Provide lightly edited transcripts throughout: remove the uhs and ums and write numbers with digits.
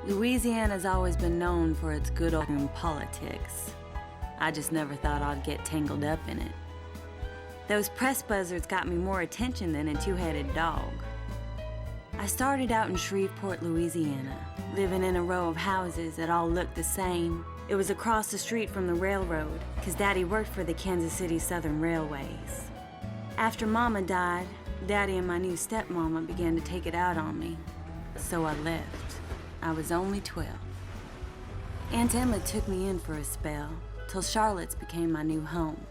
Louisiana's always been known for its good old politics. I just never thought I'd get tangled up in it. Those press buzzards got me more attention than a two-headed dog. I started out in Shreveport, Louisiana, living in a row of houses that all looked the same. It was across the street from the railroad, because Daddy worked for the Kansas City Southern Railways. After Mama died, Daddy and my new stepmama began to take it out on me, so I left. I was only 12. Aunt Emma took me in for a spell, till Charlotte's became my new home.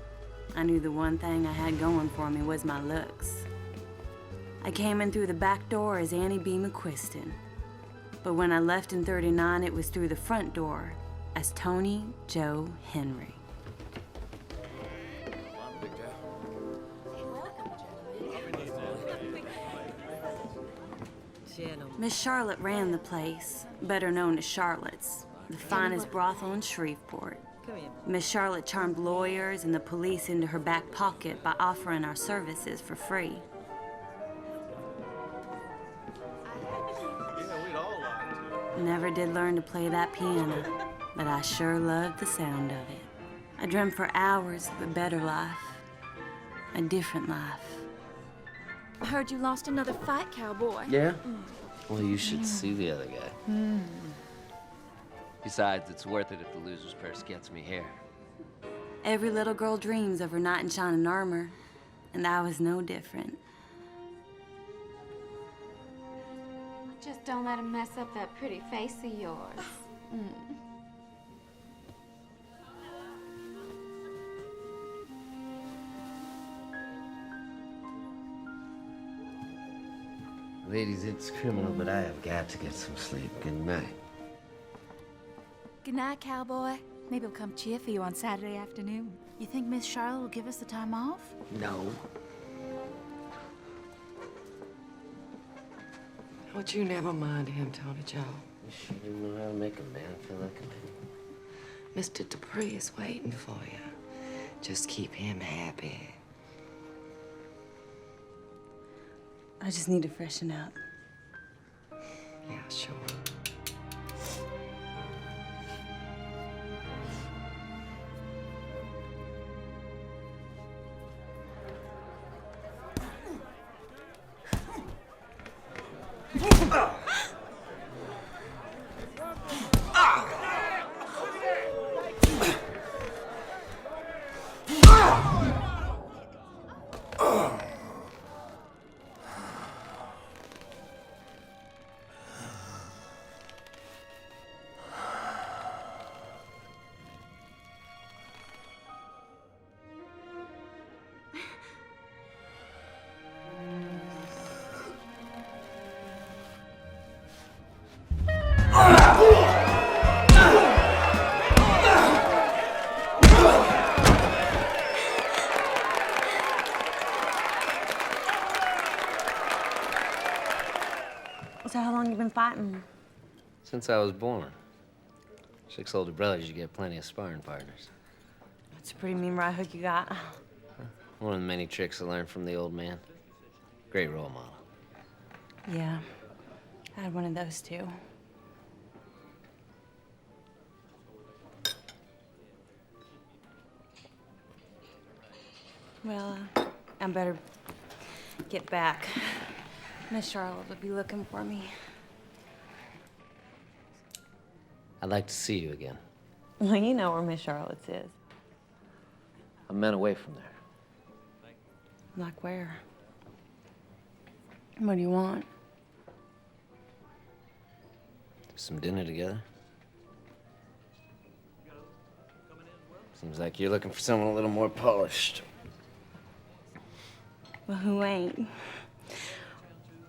I knew the one thing I had going for me was my looks. I came in through the back door as Annie B. McQuiston. But when I left in '39, it was through the front door as Toni Jo Henry. Miss Charlotte ran the place, better known as Charlotte's, the finest brothel in Shreveport. Miss Charlotte charmed lawyers and the police into her back pocket by offering our services for free. Never did learn to play that piano, but I sure loved the sound of it. I dreamt for hours of a better life, a different life. I heard you lost another fight, Cowboy. Yeah? Well, you should see the other guy. Besides, it's worth it if the loser's purse gets me here. Every little girl dreams of her knight in shining armor, and I was no different. Just don't let him mess up that pretty face of yours. Ladies, it's criminal, but I have got to get some sleep. Good night. Good night, Cowboy. Maybe we'll come cheer for you on Saturday afternoon. You think Miss Charlotte will give us the time off? No. Don't you never mind him, Toni Jo. You sure do know how to make a man feel like a man. Mr. Dupree is waiting for you. Just keep him happy. I just need to freshen up. Yeah, sure. So how long you been fighting? Since I was born. Six older brothers, you get plenty of sparring partners. That's a pretty mean right hook you got. One of the many tricks I learned from the old man. Great role model. Yeah, I had one of those too. Well, I better get back. Miss Charlotte will be looking for me. I'd like to see you again. Well, you know where Miss Charlotte's is. I'm men away from there. Like where? What do you want? Some dinner together. Seems like you're looking for someone a little more polished. Well, who ain't?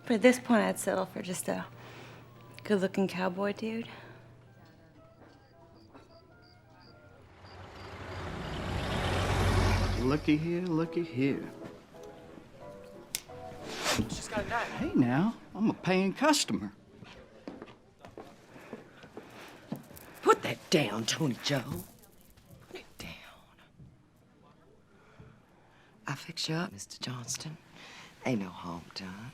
But at this point, I'd settle for just a good-looking cowboy dude. Looky here, looky here. Hey now, I'm a paying customer. Put that down, Toni Jo. Put it down. I'll fix you up, Mr. Johnston. Ain't no harm done.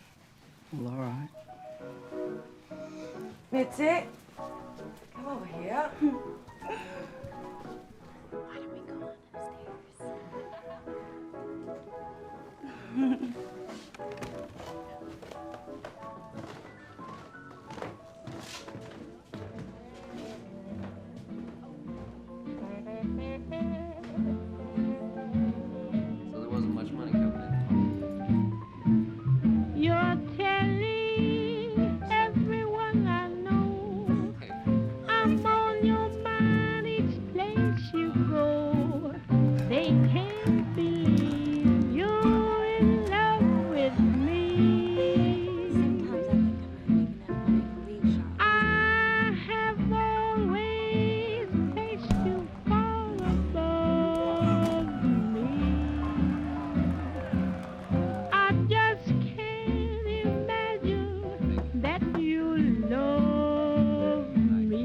Well, all right. That's it? Come over here. Why don't we go upstairs? So there wasn't much money coming in. You're telling everyone I know Hey, I'm on your mind each place you go. They can't believe you're in love with me. I have always placed you far above me. I just can't imagine that you love me.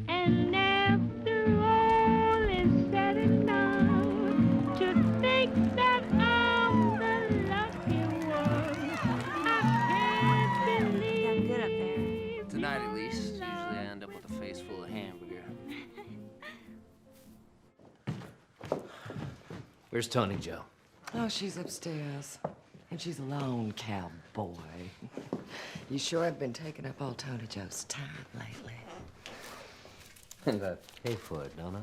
And after all is said and done, to think that I'm the lucky one, I can't believe. Good up there. tonight at least. Usually I end up with a face full of hamburger. Where's Toni Jo? Oh, she's upstairs. And she's alone, cowboy. You sure have been taking up all Toni Jo's time lately. And I pay for it, don't I?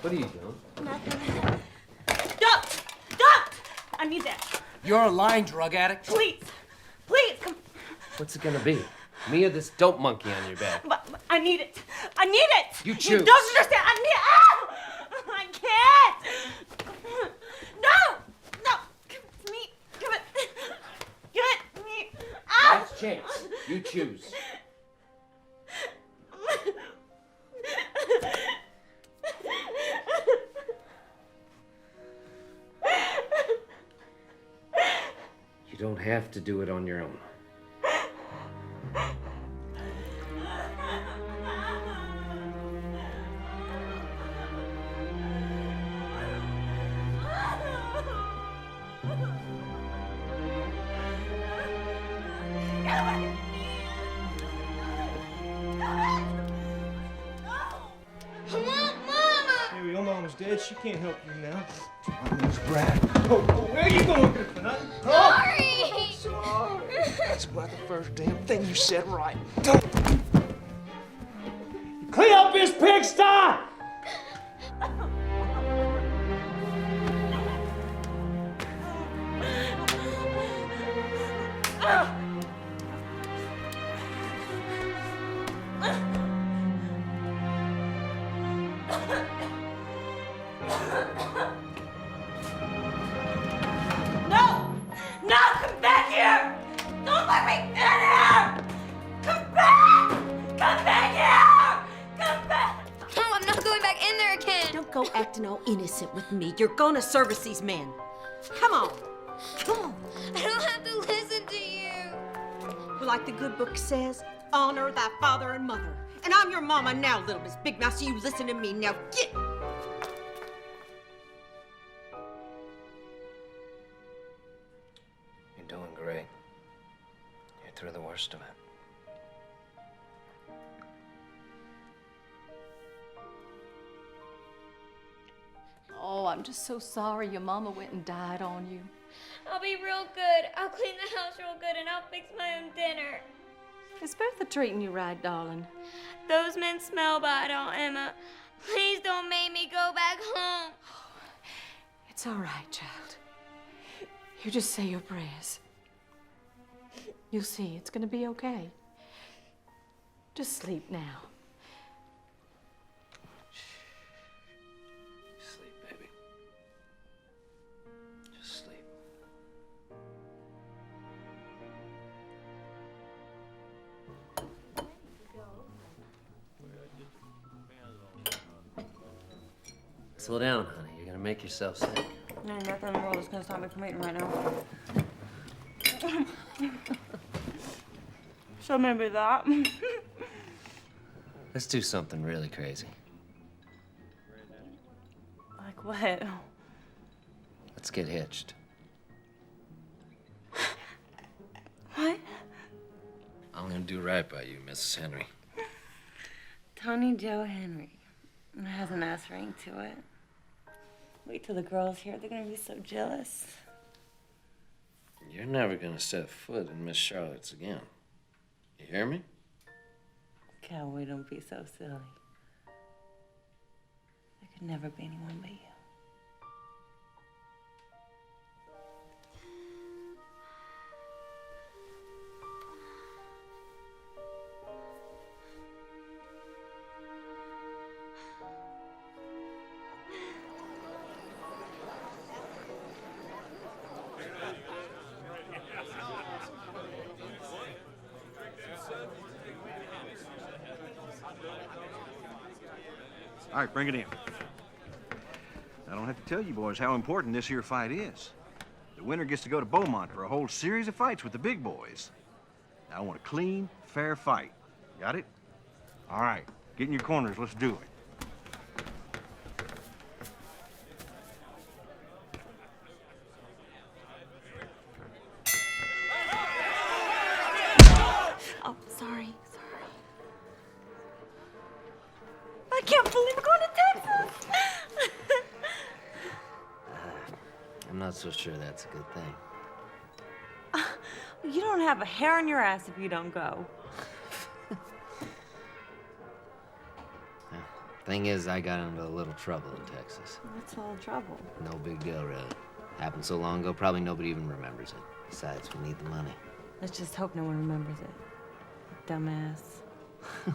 What are you doing? Stop! Stop! I need that. You're a lying drug addict? Please. Please, come. What's it gonna be? Me or this dope monkey on your back? But I need it. I need it. You You choose. don't understand. I need it. Ow! I can't. No! No! Give it to me. Give it. Give it to me. Ow! Last chance. You choose. You don't have to do it on your own. Hey, your mama's dead. She can't help you now. My name's Brad. Oh, where are you going, good for nothing? Sorry! I'm sorry. That's about the first damn thing you said right. Don't. Clean up this pigsty! No! No! Come back here! Don't let me in here! Come back! Come back here! Come back! No, I'm not going back in there again. Don't go acting all innocent with me. You're gonna service these men. Come on. Come on. I don't have to listen to you. Well, like the good book says, honor thy father and mother. And I'm your mama now, little Miss Big Mouth, so you listen to me. Now get. You're doing great. You're through the worst of it. Oh, I'm just so sorry your mama went and died on you. I'll be real good. I'll clean the house real good and I'll fix my own dinner. Is Bertha treating you right, darling? Those men smell bad, Aunt Emma. Please don't make me go back home. It's all right, child. You just say your prayers. You'll see, it's gonna be okay. Just sleep now. Sleep, baby. Just sleep. Slow down, honey. You're gonna make yourself sick. There ain't nothing in the world that's gonna stop me from eating right now. So maybe that. Let's do something really crazy. What? Let's get hitched. What? I'm gonna do right by you, Mrs. Henry. Toni Jo Henry. It has a nice ring to it. Wait till the girls hear. They're gonna be so jealous. You're never gonna set foot in Miss Charlotte's again. You hear me? Cowboy, don't be so silly. There could never be anyone but you. All right, bring it in. I don't have to tell you boys how important this here fight is. The winner gets to go to Beaumont for a whole series of fights with the big boys. Now, I want a clean, fair fight. Got it? All right, get in your corners. Let's do it. Oh, sorry. I can't believe we're going to Texas. I'm not so sure that's a good thing. You don't have a hair on your ass if you don't go. Thing is, I got into a little trouble in Texas. What's all the trouble? No big deal, really. Happened so long ago, probably nobody even remembers it. Besides, we need the money. Let's just hope no one remembers it. Dumbass. I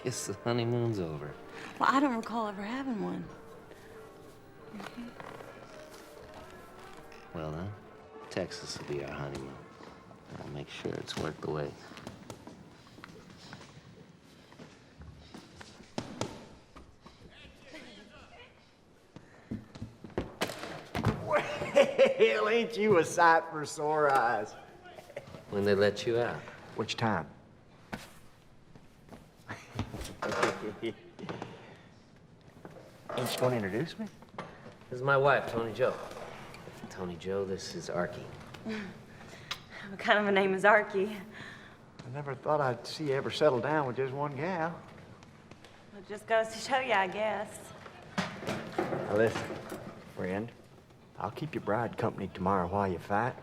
guess the honeymoon's over. Well, I don't recall ever having one. Well then, Texas will be our honeymoon. I'll make sure it's worth the wait. Well, ain't you a sight for sore eyes? When they let you out. Which time? Ain't you gonna introduce me? This is my wife, Toni Jo. Toni Jo, this is Archie. What kind of a name is Archie? I never thought I'd see you ever settle down with just one gal. It just goes to show you, I guess. Now listen, friend. I'll keep your bride company tomorrow while you fight.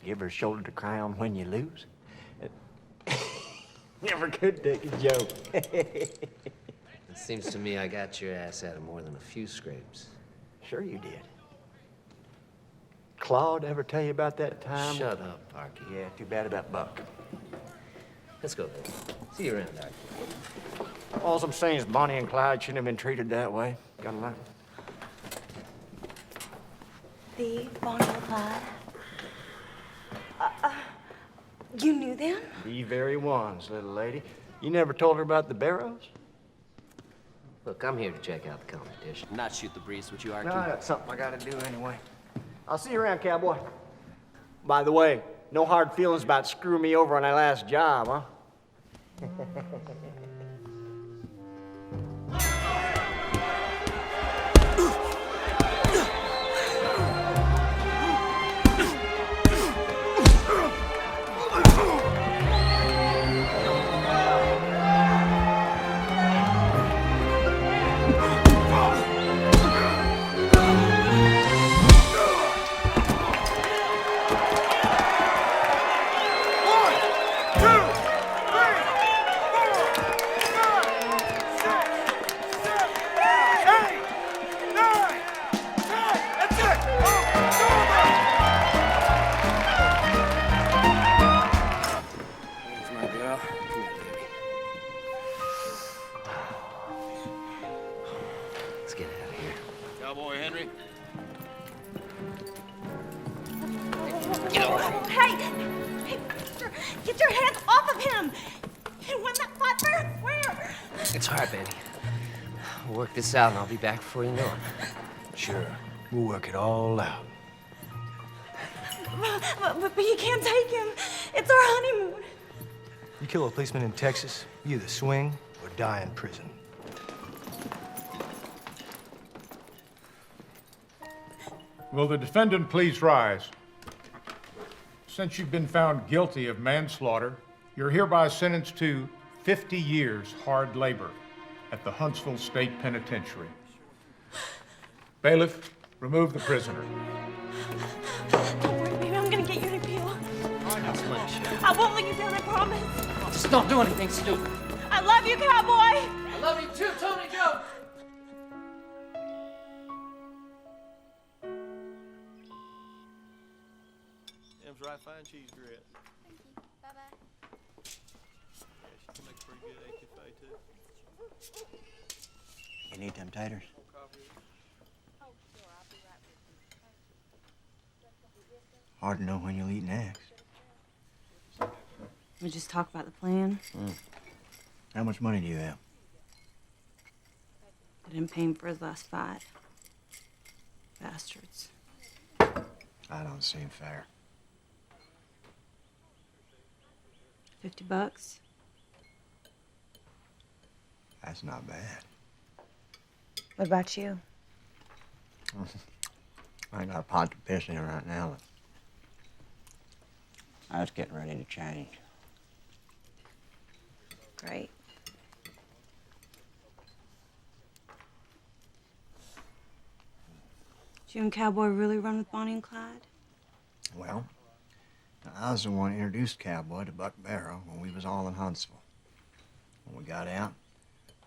Give her a shoulder to cry on when you lose. Never could take a joke. It seems to me I got your ass out of more than a few scrapes. Sure you did. Claude ever tell you about that time? Shut up, Archie. Yeah, too bad about Buck. Let's go, baby. See you around, Archie. All I'm saying is Bonnie and Clyde shouldn't have been treated that way. Gotta learn. The Bonnie and Clyde. You knew them? The very ones, little lady. You never told her about the Barrows? Look, I'm here to check out the competition. Not shoot the breeze with you, Archie. No, that's something I gotta do anyway. I'll see you around, cowboy. By the way, no hard feelings about screwing me over on that last job, huh? Let's get out of here. Cowboy Henry. Hey, get your hands off of him! You won that fight fair and square! It's hard, baby. We'll work this out and I'll be back before you know it. Sure. We'll work it all out. But you can't take him. It's our honeymoon. You kill a policeman in Texas, you either swing or die in prison. Will the defendant please rise? Since you've been found guilty of manslaughter, you're hereby sentenced to 50 years hard labor at the Huntsville State Penitentiary. Bailiff, remove the prisoner. Don't worry, baby. I'm gonna get you an appeal. I won't let you down, I promise. Just don't do anything stupid. I love you, Cowboy. I love you too, Toni Jo. Them's right fine cheese grits. Thank you. Bye-bye. Yeah, she can make pretty good etouffee too. You need them taters? Hard to know when you'll eat next. We just talk about the plan. How much money do you have? I didn't pay him for his last fight. Bastards. I don't seem fair. $50. That's not bad. What about you? I ain't got a pot to piss in right now. I was getting ready to change. Great. Did you and Cowboy really run with Bonnie and Clyde? Well, I was the one who introduced Cowboy to Buck Barrow when we was all in Huntsville. When we got out,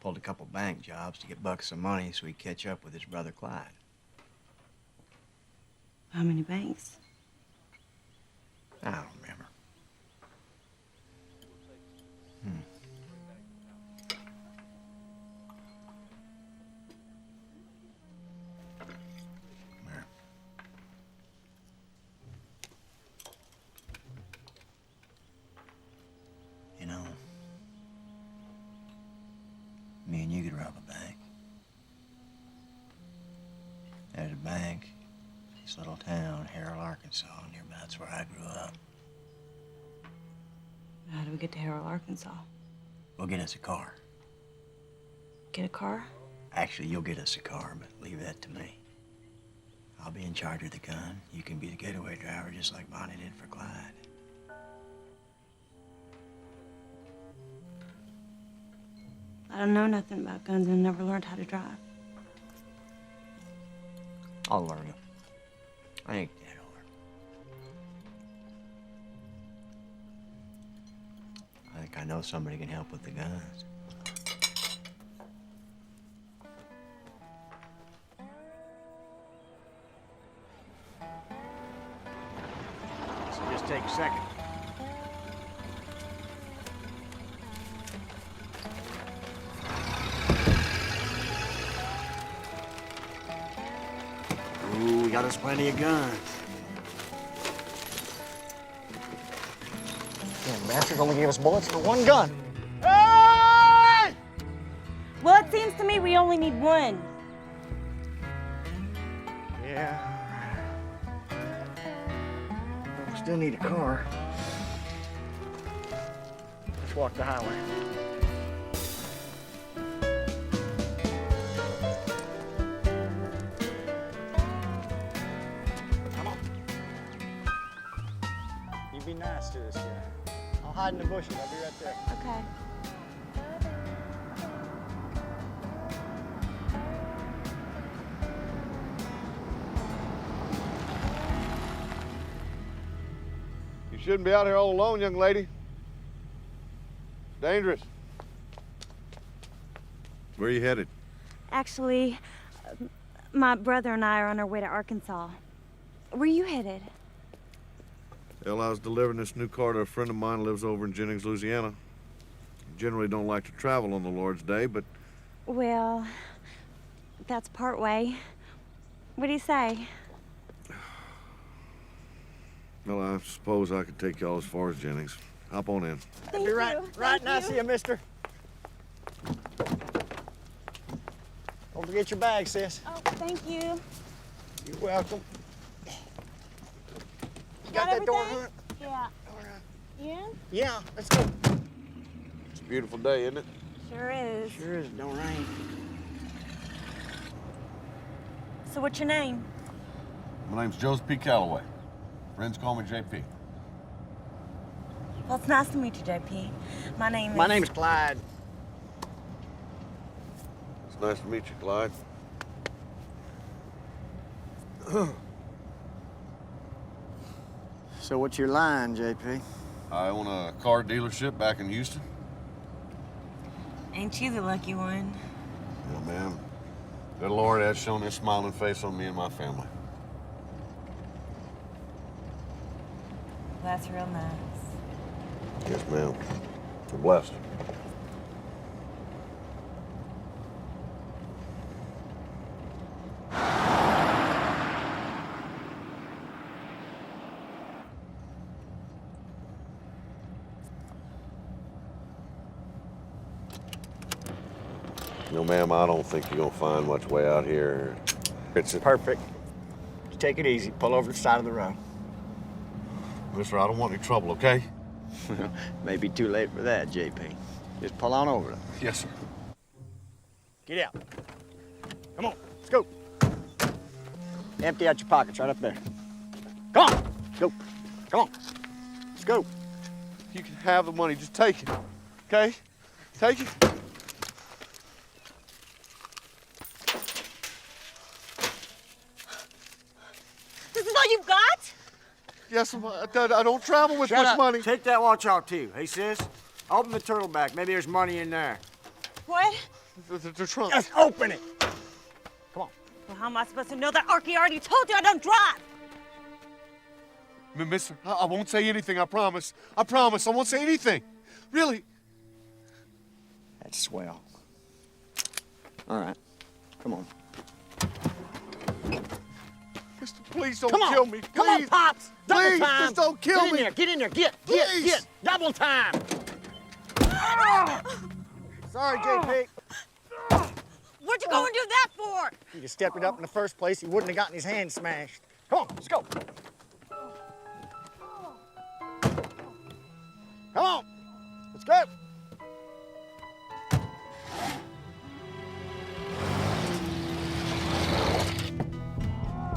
pulled a couple bank jobs to get Buck some money so he'd catch up with his brother Clyde. How many banks? I don't remember. There. You know, me and you could rob a bank. There's a bank in this little town, Harrell, Arkansas, nearby. That's where I grew up. How do we get to Harrell, Arkansas? We'll get us a car. Get a car? Actually, you'll get us a car, but leave that to me. I'll be in charge of the gun. You can be the getaway driver, just like Bonnie did for Clyde. I don't know nothing about guns and never learned how to drive. I'll learn you. I ain't that old. I think I know somebody can help with the guns. So just take a second. Ooh, we got us plenty of guns. Damn bastards only gave us bullets for one gun. Hey! Well, it seems to me we only need one. Yeah. We still need a car. Let's walk the highway. Come on. You be nice to this guy. I'll hide in the bushes. I'll be right there. Okay. You shouldn't be out here all alone, young lady. It's dangerous. Where are you headed? Actually, my brother and I are on our way to Arkansas. Where are you headed? Well, I was delivering this new car to a friend of mine who lives over in Jennings, Louisiana. Generally don't like to travel on the Lord's Day, but... Well, that's part way. What do you say? Well, I suppose I could take y'all as far as Jennings. Hop on in. I'll be right nice to you, mister. Don't forget your bag, sis. Oh, thank you. You're welcome. You Got that door, everything? Hunt? Yeah. All right. You in? Yeah, let's go. It's a beautiful day, isn't it? Sure is. Sure is. Don't rain. So what's your name? My name's Joseph P. Calloway. Friends call me JP. Well, it's nice to meet you, JP. My name's Clyde. It's nice to meet you, Clyde. So what's your line, JP? I own a car dealership back in Houston. Ain't you the lucky one? Yeah, ma'am. Good Lord has shown his smiling face on me and my family. That's real nice. Yes, ma'am. We're blessed. No, ma'am, I don't think you're gonna find much way out here. It's perfect. Just take it easy. Pull over to the side of the road. Mister, I don't want any trouble, okay? Maybe too late for that, JP. Just pull on over. Yes, sir. Get out. Come on, let's go. Empty out your pockets right up there. Come on, let's go. Come on, let's go. You can have the money, just take it, okay? Take it. This is all you've got? Yes, I don't travel with much money. Take that watch out, too. Hey, sis, open the turtle back. Maybe there's money in there. What? The trunk. Just open it. Come on. Well, how am I supposed to know that Archie already told you I don't drive? Mister, I won't say anything, I promise. I promise, I won't say anything. Really. That's swell. All right, come on. Mister, please don't Come on. kill me. Please. Come on, Pops. Double Please, time. just don't kill Get in me. there. Get in there. Get. Double time. Sorry, JP. What'd you go and do that for? He just stepped it up in the first place. He wouldn't have gotten his hand smashed. Come on, let's go. Come on. Let's go.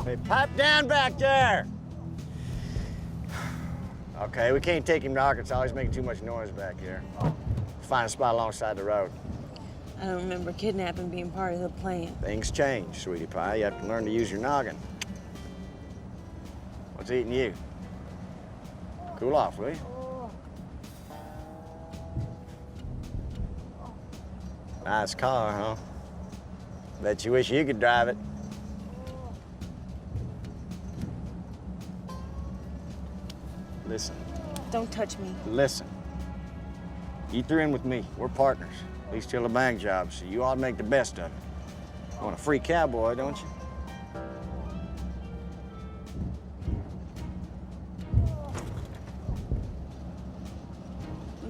Hey, pipe down back there. Okay, we can't take him to Arkansas. He's making too much noise back here. Find a spot alongside the road. I don't remember kidnapping being part of the plan. Things change, sweetie pie. You have to learn to use your noggin. What's eating you? Cool off, will you? Nice car, huh? Bet you wish you could drive it. Listen. Don't touch me. Listen. You threw in with me. We're partners. At least till the bank job, so you ought to make the best of it. You want a free cowboy, don't you?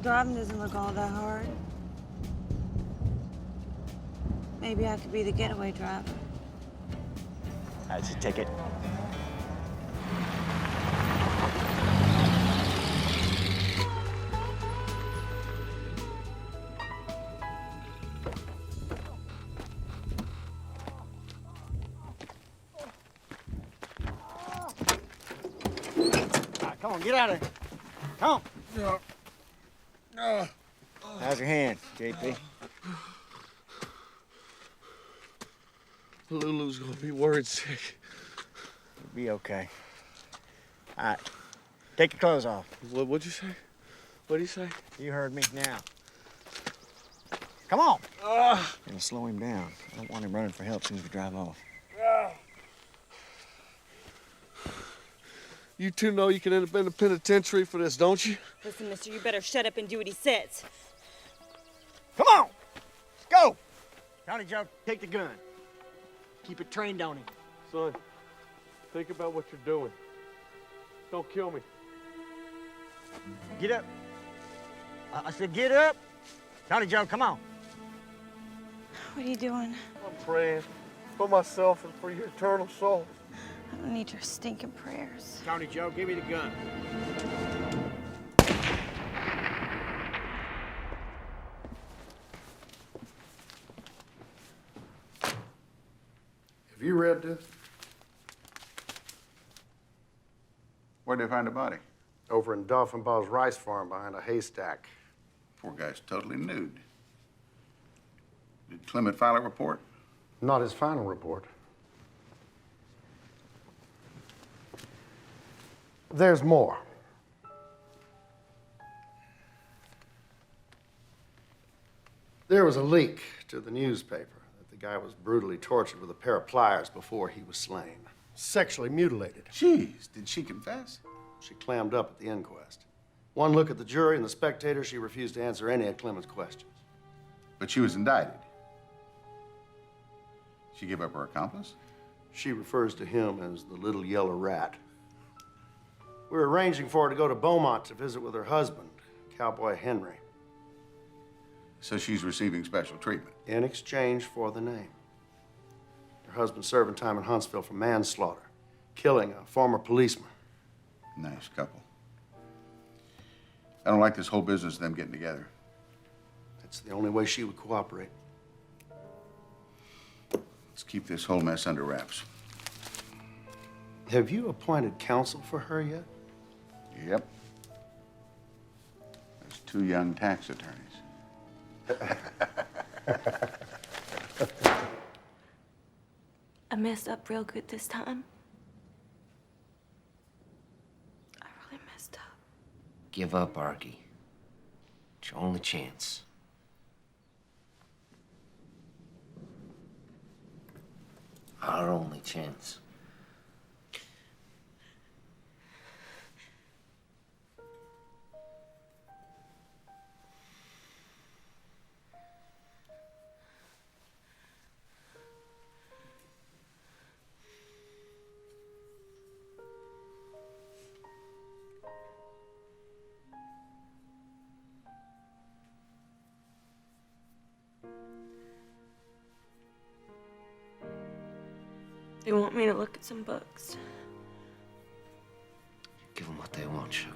Driving doesn't look all that hard. Maybe I could be the getaway driver. That's a ticket. Come on, get out of there. Come on. How's your hand, JP? Lulu's gonna be worried sick. You'll be okay. All right, take your clothes off. What'd you say? What'd you say? You heard me now. Come on. Gonna slow him down. I don't want him running for help as soon as we drive off. You two know you can end up in the penitentiary for this, don't you? Listen, mister, you better shut up and do what he says. Come on. Let's go. Toni Jo, take the gun. Keep it trained on him. Son, think about what you're doing. Don't kill me. Get up. I said get up. Toni Jo, come on. What are you doing? I'm praying for myself and for your eternal soul. I don't need your stinking prayers. Toni Jo, give me the gun. Have you read this? Where'd they find the body? Over in Dolphinball's rice farm behind a haystack. Poor guy's totally nude. Did Clement file a report? Not his final report. There's more. There was a leak to the newspaper that the guy was brutally tortured with a pair of pliers before he was slain. Sexually mutilated. Jeez, did she confess? She clammed up at the inquest. One look at the jury and the spectators, she refused to answer any of Clement's questions. But she was indicted. She gave up her accomplice? She refers to him as the little yellow rat. We're arranging for her to go to Beaumont to visit with her husband, Cowboy Henry. So she's receiving special treatment? In exchange for the name. Her husband's serving time in Huntsville for manslaughter, killing a former policeman. Nice couple. I don't like this whole business of them getting together. That's the only way she would cooperate. Let's keep this whole mess under wraps. Have you appointed counsel for her yet? Yep. There's 2 young tax attorneys. I messed up real good this time. I really messed up. Give up, Arky. It's your only chance. Our only chance. They want me to look at some books. Give them what they want, sugar.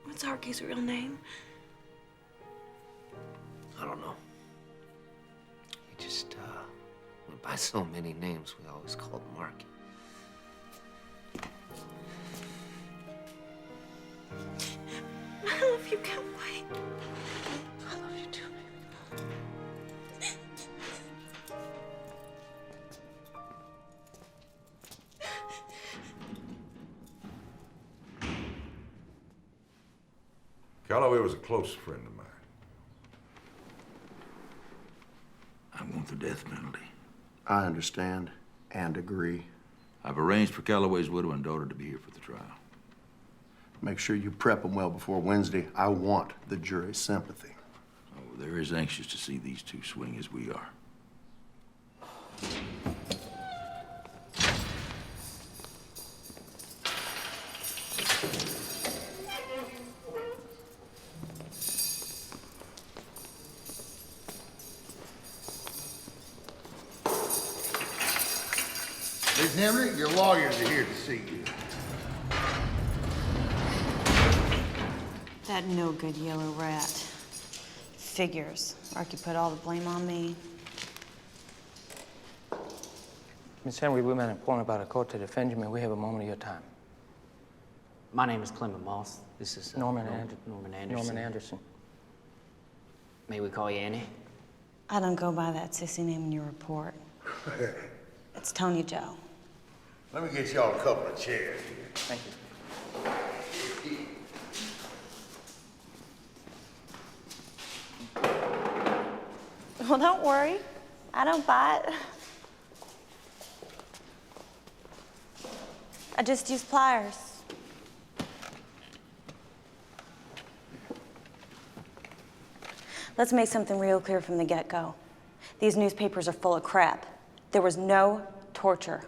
What's Arky's real name? I don't know. We just, went by so many names, we always called him Arky. I love you, Cowboy. I love you too, baby. Calloway was a close friend of mine. I want the death penalty. I understand and agree. I've arranged for Calloway's widow and daughter to be here for the trial. Make sure you prep them well before Wednesday. I want the jury's sympathy. Oh, they're as anxious to see these 2 swing as we are. Miss Henry, your lawyers are here to see you. That no-good yellow rat. Figures. Arky put all the blame on me. Miss Henry, we've been appointed by the court to defend you. May we have a moment of your time? My name is Clement Moss. This is Norman Anderson. Norman Anderson. May we call you Annie? I don't go by that sissy name in your report. It's Toni Jo. Let me get y'all a couple of chairs here. Thank you. Well, don't worry. I don't bite. I just use pliers. Let's make something real clear from the get-go. These newspapers are full of crap. There was no torture.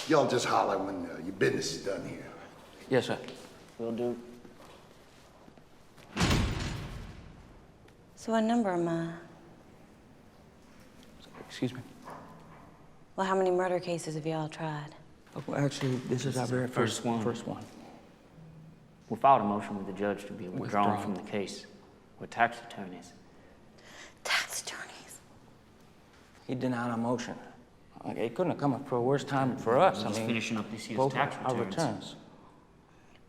Y'all just holler when your business is done here. Yes, sir. Will do. So what number am I? Excuse me. Well, how many murder cases have y'all tried? Oh, well, actually, this is our very First one. First one. We filed a motion with the judge to be withdrawn from the case. We're tax attorneys. Tax attorneys? He denied our motion. It couldn't have come up for a worse time for us. Just finishing up this year's both tax our returns. returns.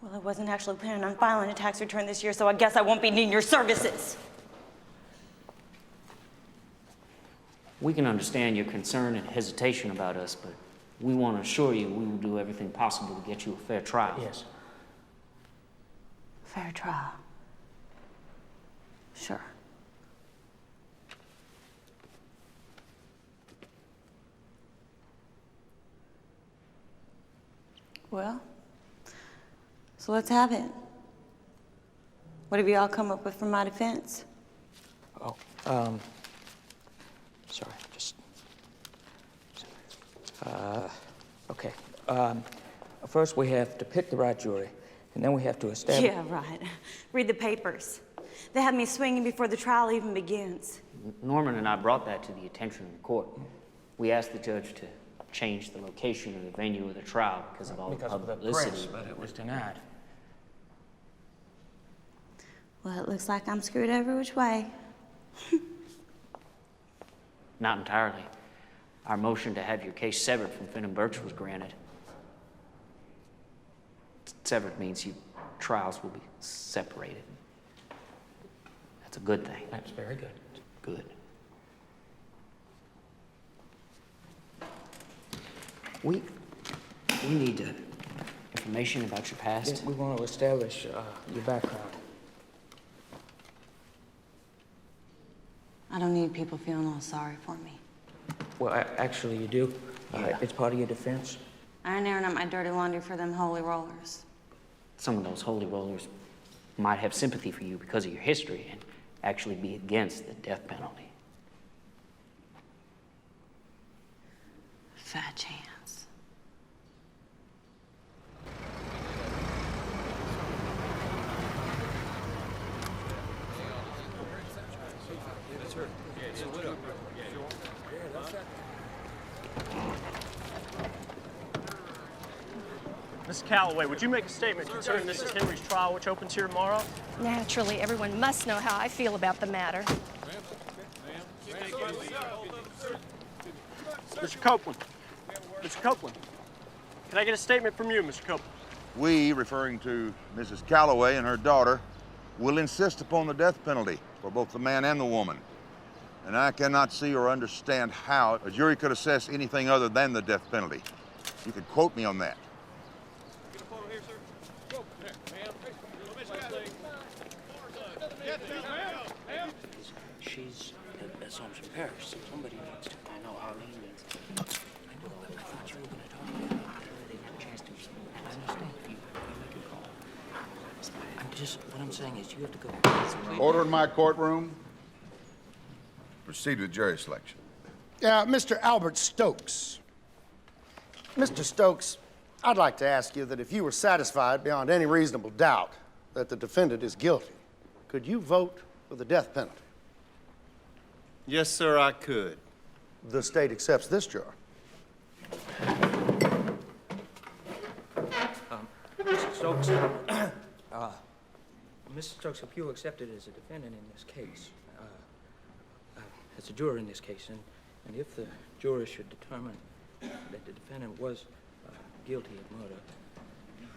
Well, I wasn't actually planning on filing a tax return this year, so I guess I won't be needing your services. We can understand your concern and hesitation about us, but we want to assure you we will do everything possible to get you a fair trial. Yes. Fair trial. Sure. Well, so let's have it. What have you all come up with for my defense? Oh, sorry, just... okay. First we have to pick the right jury, and then we have to establish... Yeah, right. Read the papers. They have me swinging before the trial even begins. Norman and I brought that to the attention of the court. We asked the judge to change the location of the venue of the trial because of all the publicity. Press, but it was denied. Well, it looks like I'm screwed every which way. Not entirely. Our motion to have your case severed from Finn and Birch was granted. Severed means your trials will be separated. That's a good thing. That's very good. Good. We need information about your past. We want to establish your background. I don't need people feeling all sorry for me. Well, actually, you do. It's part of your defense. I ain't airing out my dirty laundry for them holy rollers. Some of those holy rollers might have sympathy for you because of your history and actually be against the death penalty. Fat chance. Mrs. Calloway, would you make a statement concerning Mrs. Henry's trial, which opens here tomorrow? Naturally, everyone must know how I feel about the matter. Mr. Copeland. Mr. Copeland. Can I get a statement from you, Mr. Copeland? We, referring to Mrs. Calloway and her daughter, will insist upon the death penalty for both the man and the woman. And I cannot see or understand how a jury could assess anything other than the death penalty. You could quote me on that. She's at Assumption Parish, so somebody needs to. I know Arlene needs to. I know, but I thought you were going to talk about it. I didn't have a chance to. I understand. You make your call. What I'm saying is you have to go. Order in my courtroom. Proceed with jury selection. Mr. Albert Stokes. Mr. Stokes, I'd like to ask you that if you were satisfied beyond any reasonable doubt that the defendant is guilty, could you vote for the death penalty? Yes, sir, I could. The state accepts this juror. Mr. Stokes, Mr. Stokes, if you accepted as a defendant in this case, as a juror in this case, and if the jury should determine that the defendant was guilty of murder,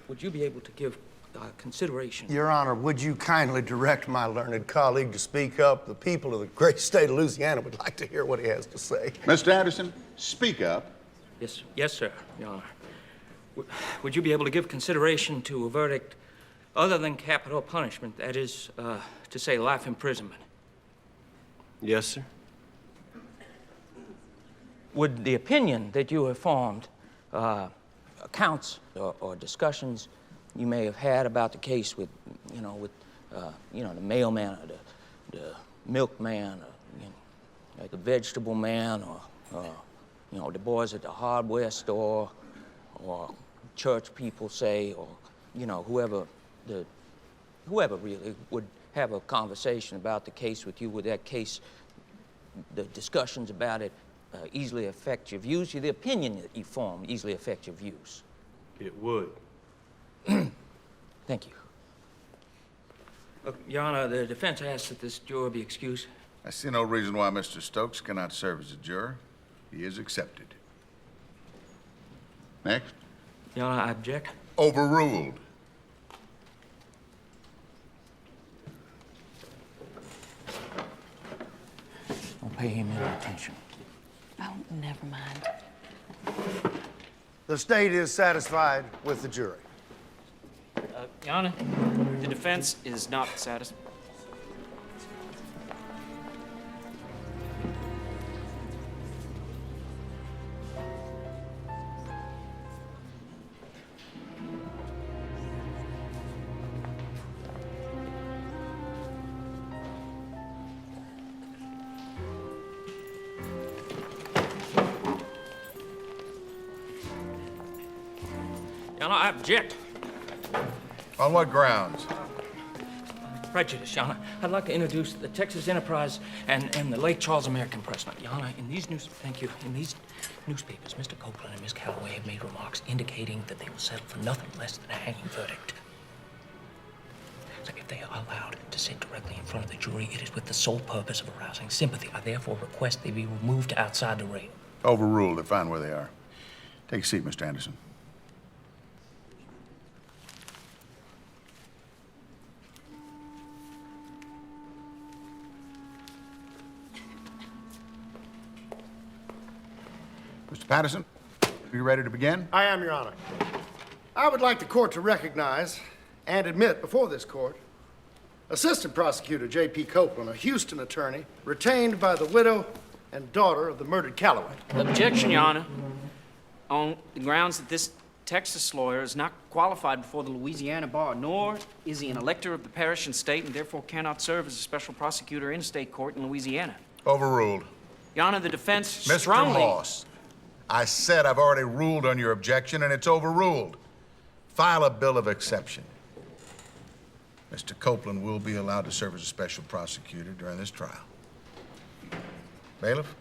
would you be able to give consideration? Your Honor, would you kindly direct my learned colleague to speak up? The people of the great state of Louisiana would like to hear what he has to say. Mr. Anderson, speak up. Yes, sir, Your Honor. Would you be able to give consideration to a verdict other than capital punishment, that is, to say life imprisonment? Yes, sir. Would the opinion that you have formed, accounts or discussions you may have had about the case with, the mailman or the milkman, or, like the vegetable man, or the boys at the hardware store, or church people say, or, whoever really would have a conversation about the case with you, would that case, the discussions about it, easily affect your views? The opinion that you form easily affect your views? It would. Thank you. Look, Your Honor, the defense asks that this juror be excused. I see no reason why Mr. Stokes cannot serve as a juror. He is accepted. Next. Your Honor, I object. Overruled. I'll pay him any attention. Oh, never mind. The state is satisfied with the jury. Your Honor, the defense is not satisfied. Your Honor, I object. On what grounds? Prejudice, Your Honor. I'd like to introduce the Texas Enterprise and the late Charles American Pressman. Your Honor, in these newspapers, Mr. Copeland and Miss Calloway have made remarks indicating that they will settle for nothing less than a hanging verdict. So if they are allowed to sit directly in front of the jury, it is with the sole purpose of arousing sympathy. I therefore request they be removed outside the rail. Overruled. They're fine where they are. Take a seat, Mr. Anderson. Mr. Patterson, are you ready to begin? I am, Your Honor. I would like the court to recognize and admit before this court Assistant Prosecutor J.P. Copeland, a Houston attorney, retained by the widow and daughter of the murdered Calloway. Objection, Your Honor. On the grounds that this Texas lawyer is not qualified before the Louisiana bar, nor is he an elector of the parish and state, and therefore cannot serve as a special prosecutor in a state court in Louisiana. Overruled. Your Honor, the defense Mr. Moss, I said I've already ruled on your objection, and it's overruled. File a bill of exception. Mr. Copeland will be allowed to serve as a special prosecutor during this trial. Bailiff,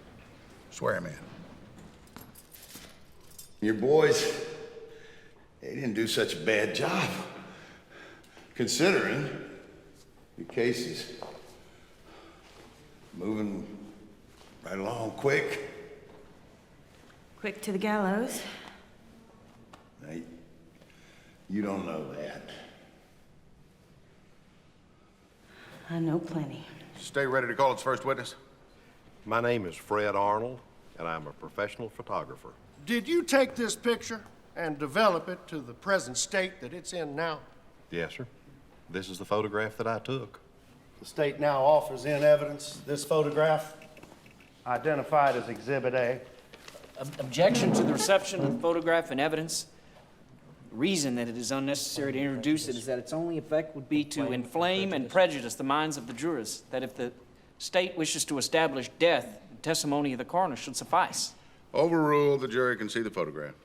swear him in. Your boys, they didn't do such a bad job, considering your case is moving right along quick. Quick to the gallows. Now, you don't know that. I know plenty. Stay ready to call its first witness. My name is Fred Arnold, and I'm a professional photographer. Did you take this picture and develop it to the present state that it's in now? Yes, sir. This is the photograph that I took. The state now offers in evidence this photograph, identified as Exhibit A. Objection to the reception of the photograph and evidence. The reason that it is unnecessary to introduce it is that its only effect would be to inflame and prejudice the minds of the jurors, that if the state wishes to establish death, the testimony of the coroner should suffice. Overruled. The jury can see the photograph.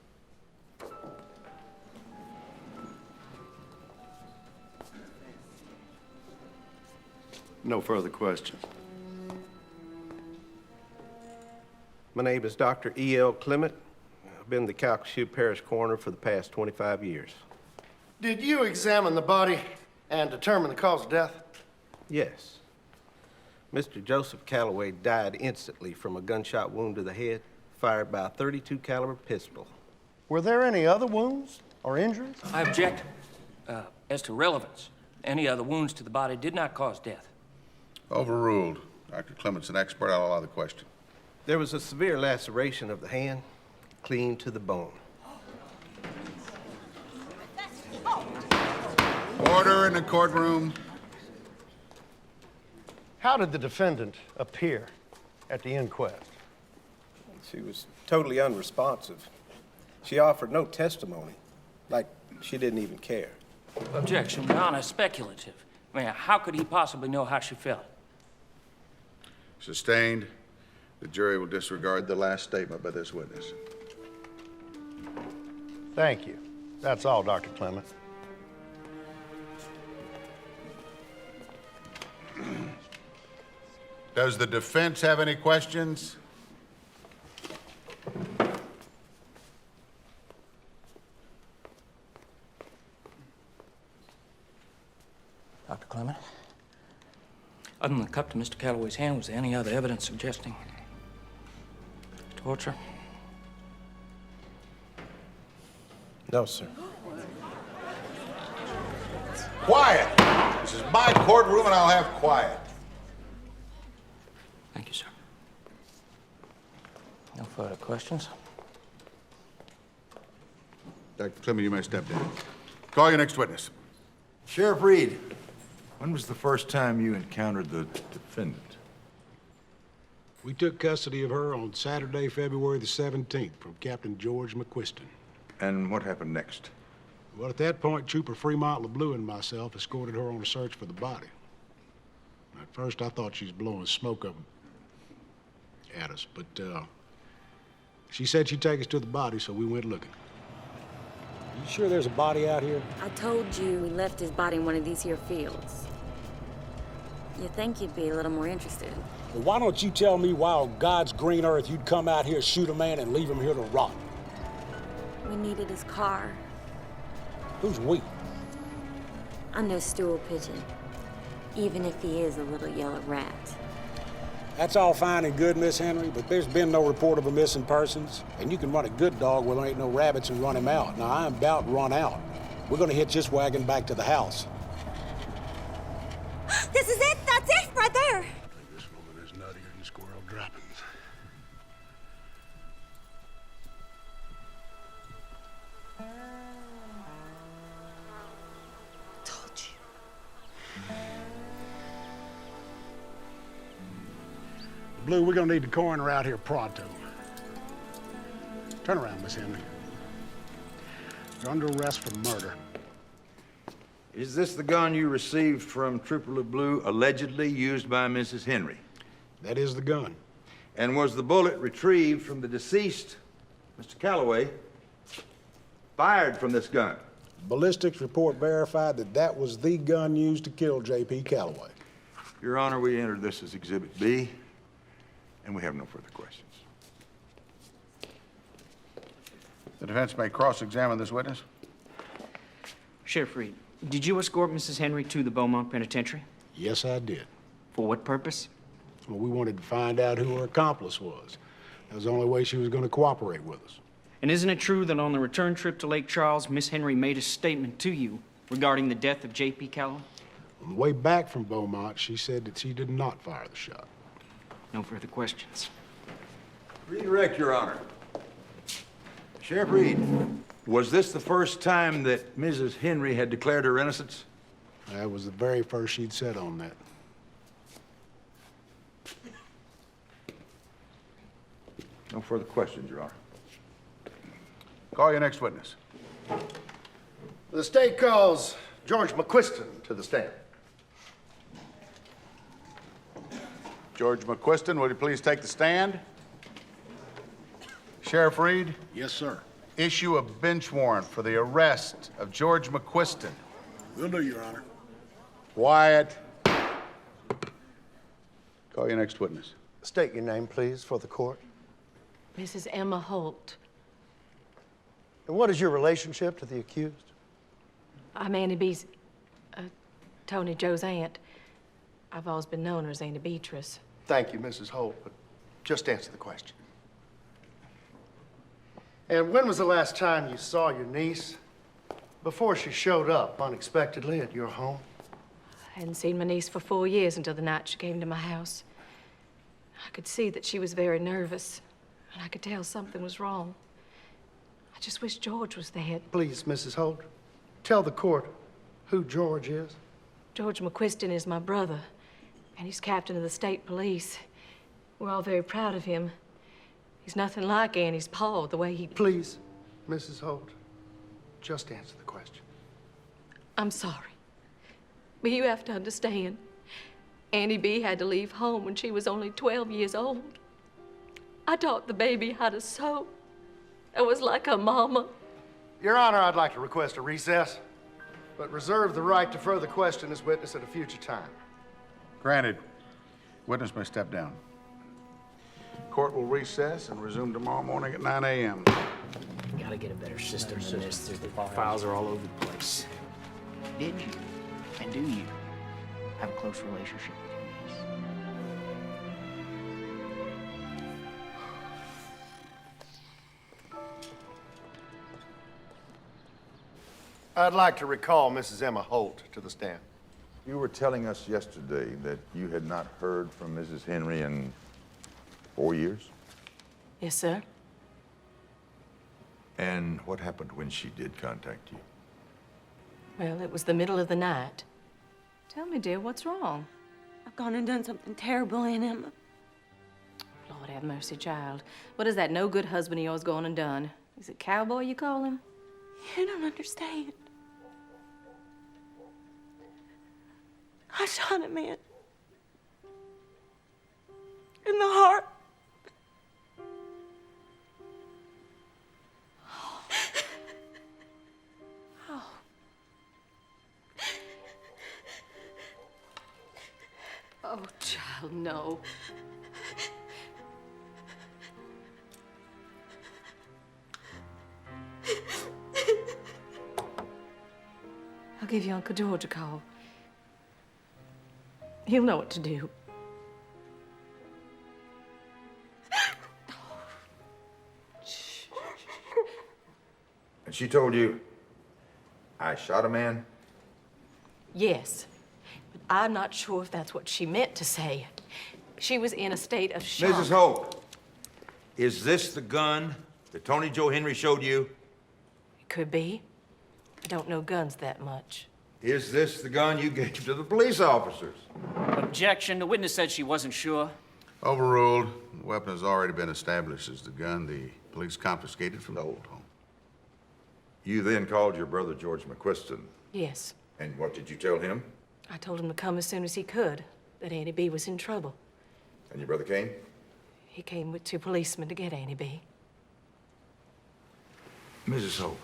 No further questions. My name is Dr. E.L. Clement. I've been the Calcasieu Parish Coroner for the past 25 years. Did you examine the body and determine the cause of death? Yes. Mr. Joseph Calloway died instantly from a gunshot wound to the head fired by a .32 caliber pistol. Were there any other wounds or injuries? I object. As to relevance, any other wounds to the body did not cause death. Overruled. Dr. Clement's an expert. I'll allow the question. There was a severe laceration of the hand, clean to the bone. Order in the courtroom. How did the defendant appear at the inquest? She was totally unresponsive. She offered no testimony, like she didn't even care. Objection, Your Honor, speculative. I mean, how could he possibly know how she felt? Sustained. The jury will disregard the last statement by this witness. Thank you. That's all, Dr. Clement. Does the defense have any questions? Dr. Clement? Other than the cup to Mr. Calloway's hand, was there any other evidence suggesting torture? No, sir. Quiet! This is my courtroom and I'll have quiet. Thank you, sir. No further questions? Dr. Clement, you may step down. Call your next witness. Sheriff Reed, when was the first time you encountered the defendant? We took custody of her on Saturday, February the 17th from Captain George McQuiston. And what happened next? Well, at that point, Trooper Fremont LeBlue and myself escorted her on a search for the body. At first, I thought she was blowing smoke up at us, but she said she'd take us to the body, so we went looking. You sure there's a body out here? I told you we left his body in one of these here fields. You'd think you'd be a little more interested. Well, why don't you tell me why on God's green earth you'd come out here, shoot a man, and leave him here to rot? We needed his car. Who's we? I'm no stool pigeon, even if he is a little yellow rat. That's all fine and good, Miss Henry, but there's been no report of a missing persons, and you can run a good dog where there ain't no rabbits and run him out. Now, I'm about run out. We're gonna hitch this wagon back to the house. This is it. That's it right there. This woman is nuttier than squirrel droppings. Told you. Blue, we're gonna need the coroner out here pronto. Turn around, Miss Henry. You're under arrest for murder. Is this the gun you received from Trooper LeBlue, allegedly used by Mrs. Henry? That is the gun. And was the bullet retrieved from the deceased, Mr. Calloway, fired from this gun? Ballistics report verified that that was the gun used to kill J.P. Calloway. Your Honor, we entered this as Exhibit B, and we have no further questions. The defense may cross-examine this witness. Sheriff Reed, did you escort Mrs. Henry to the Beaumont Penitentiary? Yes, I did. For what purpose? Well, we wanted to find out who her accomplice was. That was the only way she was going to cooperate with us. And isn't it true that on the return trip to Lake Charles, Miss Henry made a statement to you regarding the death of J.P. Calloway? On the way back from Beaumont, she said that she did not fire the shot. No further questions. Redirect, Your Honor. Sheriff Reed, was this the first time that Mrs. Henry had declared her innocence? That was the very first she'd said on that. No further questions, Your Honor. Call your next witness. The state calls George McQuiston to the stand. George McQuiston, will you please take the stand? Sheriff Reed? Yes, sir. Issue a bench warrant for the arrest of George McQuiston. Will do, Your Honor. Quiet. Call your next witness. State your name, please, for the court. Mrs. Emma Holt. And what is your relationship to the accused? I'm Annie B's, Toni Jo's aunt. I've always been known her as Auntie Beatrice. Thank you, Mrs. Holt, but just answer the question. And when was the last time you saw your niece before she showed up unexpectedly at your home? I hadn't seen my niece for 4 years until the night she came to my house. I could see that she was very nervous, and I could tell something was wrong. I just wish George was there. Please, Mrs. Holt, tell the court who George is. George McQuiston is my brother, and he's captain of the state police. We're all very proud of him. He's nothing like Annie's pa, the way he... Please, Mrs. Holt, just answer the question. I'm sorry, but you have to understand, Annie B had to leave home when she was only 12 years old. I taught the baby how to sew. I was like her mama. Your Honor, I'd like to request a recess, but reserve the right to further question this witness at a future time. Granted. Witness may step down. Court will recess and resume tomorrow morning at 9 a.m. Gotta get a better system than this. The files are all over the place. Did you, and do you, have a close relationship with your niece? I'd like to recall Mrs. Emma Holt to the stand. You were telling us yesterday that you had not heard from Mrs. Henry in 4 years? Yes, sir. And what happened when she did contact you? Well, it was the middle of the night. Tell me, dear, what's wrong? I've gone and done something terrible, Aunt Emma. Lord have mercy, child. What is that no-good husband of yours gone and done? Is it Cowboy you call him? You don't understand. I shot a man in the heart. Oh. Oh, child, no. I'll give you Uncle George a call. He'll know what to do. And she told you, I shot a man? Yes, but I'm not sure if that's what she meant to say. She was in a state of shock. Mrs. Holt, is this the gun that Toni Jo Henry showed you? It could be. I don't know guns that much. Is this the gun you gave to the police officers? Objection. The witness said she wasn't sure. Overruled. The weapon has already been established as the gun the police confiscated from the old home. You then called your brother George McQuiston. Yes. And what did you tell him? I told him to come as soon as he could, that Annie B was in trouble. And your brother came? He came with 2 policemen to get Annie B. Mrs. Holt,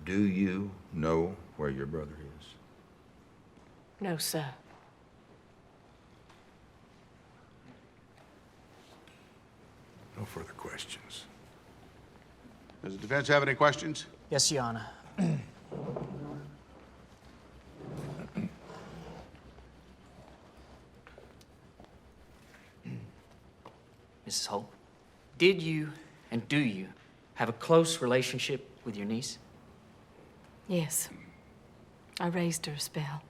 do you know where your brother is? No, sir. No further questions. Does the defense have any questions? Yes, Your Honor. Mrs. Holt, did you and do you have a close relationship with your niece? Yes. I raised her a spell.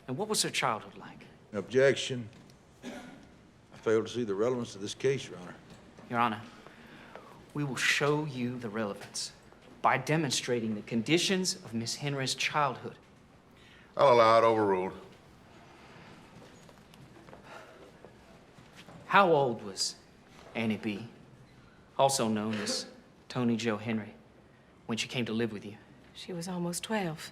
And what was her childhood like? Objection. I fail to see the relevance of this case, Your Honor. Your Honor, we will show you the relevance by demonstrating the conditions of Miss Henry's childhood. I'll allow it. Overruled. How old was Annie B., also known as Toni Jo Henry, when she came to live with you? She was almost 12.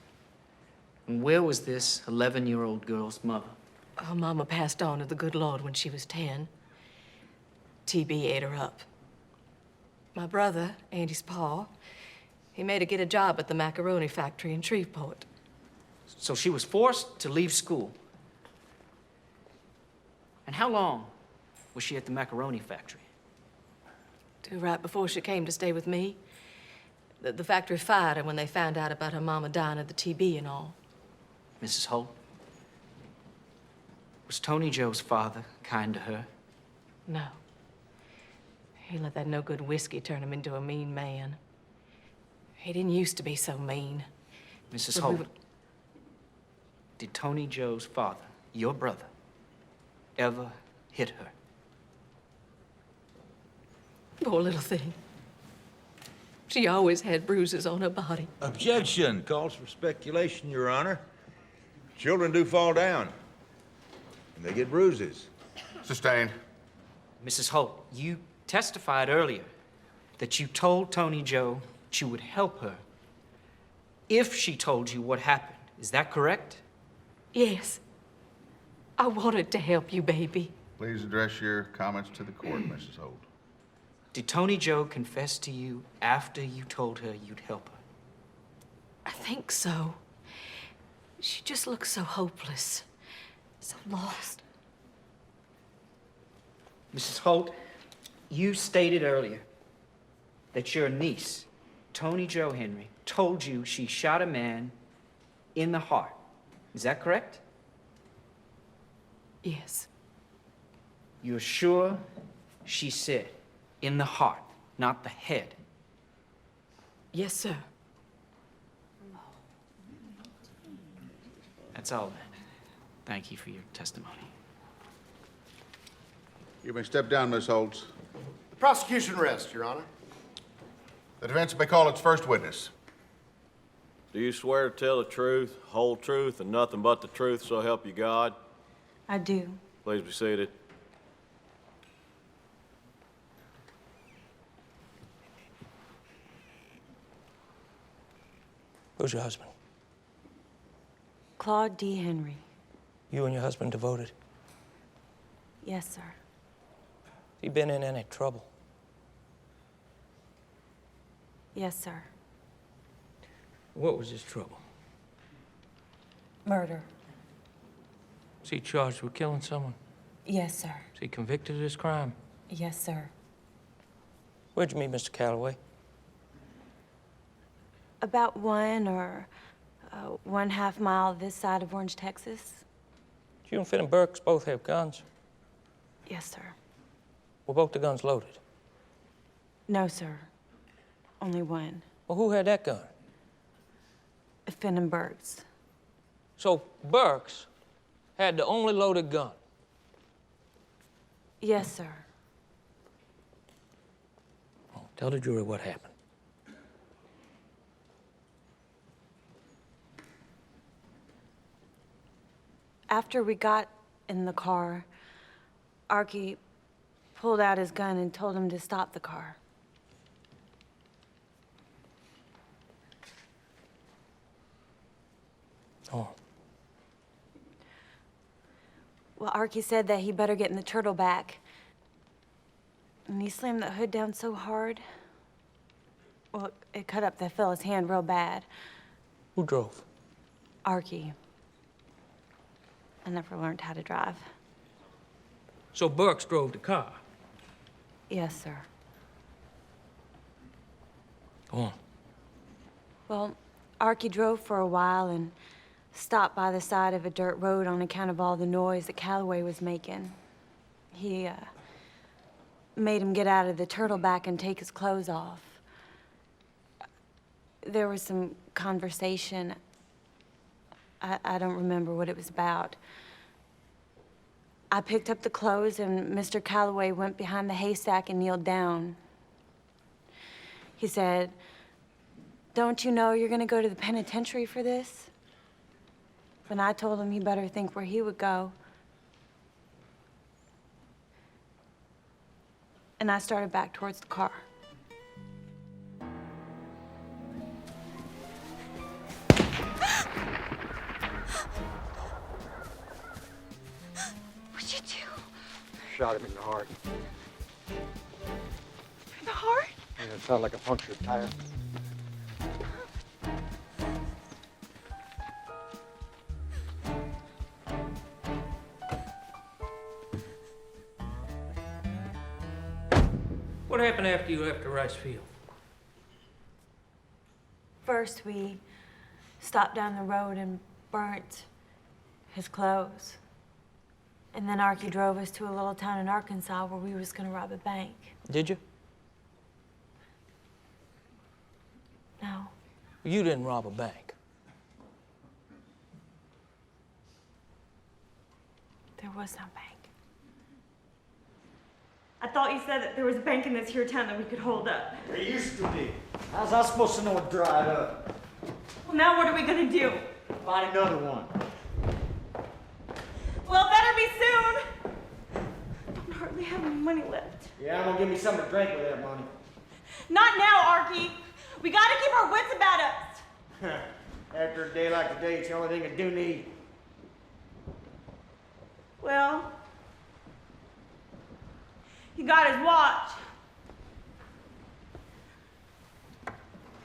And where was this 11-year-old girl's mother? Her mama passed on to the good Lord when she was 10. TB ate her up. My brother, Andy's pa, he made her get a job at the macaroni factory in Shreveport. So she was forced to leave school. And how long was she at the macaroni factory? Till right before she came to stay with me. The factory fired her when they found out about her mama dying of the TB and all. Mrs. Holt, was Toni Jo's father kind to her? No. He let that no-good whiskey turn him into a mean man. He didn't used to be so mean. Mrs. But we Holt, did Toni Jo's father, your brother, ever hit her? Poor little thing. She always had bruises on her body. Objection. Calls for speculation, Your Honor. Children do fall down, and they get bruises. Sustained. Mrs. Holt, you testified earlier that you told Toni Jo that you would help her if she told you what happened. Is that correct? Yes. I wanted to help you, baby. Please address your comments to the court, Mrs. Holt. Did Toni Jo confess to you after you told her you'd help her? I think so. She just looks so hopeless, so lost. Mrs. Holt, you stated earlier that your niece, Toni Jo Henry, told you she shot a man in the heart. Is that correct? Yes. You're sure she said in the heart, not the head? Yes, sir. That's all then. Thank you for your testimony. You may step down, Miss Holtz. The prosecution rests, Your Honor. The defense may call its first witness. Do you swear to tell the truth, whole truth, and nothing but the truth, so help you God? I do. Please be seated. Who's your husband? Claude D. Henry. You and your husband devoted? Yes, sir. He been in any trouble? Yes, sir. What was his trouble? Murder. Is he charged with killing someone? Yes, sir. Is he convicted of this crime? Yes, sir. Where'd you meet Mr. Calloway? About 1.5 miles this side of Orange, Texas. You and Finn Burks both have guns. Yes, sir. Were both the guns loaded? No, sir. Only one. Well, who had that gun? Finn and Burks. So Burks had the only loaded gun? Yes, sir. Oh, tell the jury what happened. After we got in the car, Archie pulled out his gun and told him to stop the car. Oh. Well, Archie said that he better get in the turtle back. And he slammed the hood down so hard. Well, it cut up the fella's hand real bad. Who drove? Archie. I never learned how to drive. So Burks drove the car? Yes, sir. Go on. Well, Archie drove for a while and stopped by the side of a dirt road on account of all the noise that Calloway was making. He made him get out of the turtleback and take his clothes off. There was some conversation. I don't remember what it was about. I picked up the clothes and Mr. Calloway went behind the haystack and kneeled down. He said, "Don't you know you're gonna go to the penitentiary for this?" And I told him he better think where he would go. And I started back towards the car. What'd you do? Shot him in the heart. In the heart? And it sounded like a punctured tire. What happened after you left the rice field? First, we stopped down the road and burnt his clothes. And then Archie drove us to a little town in Arkansas where we was gonna rob a bank. Did you? No. You didn't rob a bank. There was no bank. I thought you said that there was a bank in this here town that we could hold up. There used to be. How's I supposed to know it dried up? Well, now what are we gonna do? Find another one. Well, it better be soon. I don't hardly have any money left. Yeah, I'm gonna give me something to drink with that money. Not now, Archie. We gotta keep our wits about us. After a day like today, it's the only thing I do need. Well, he got his watch.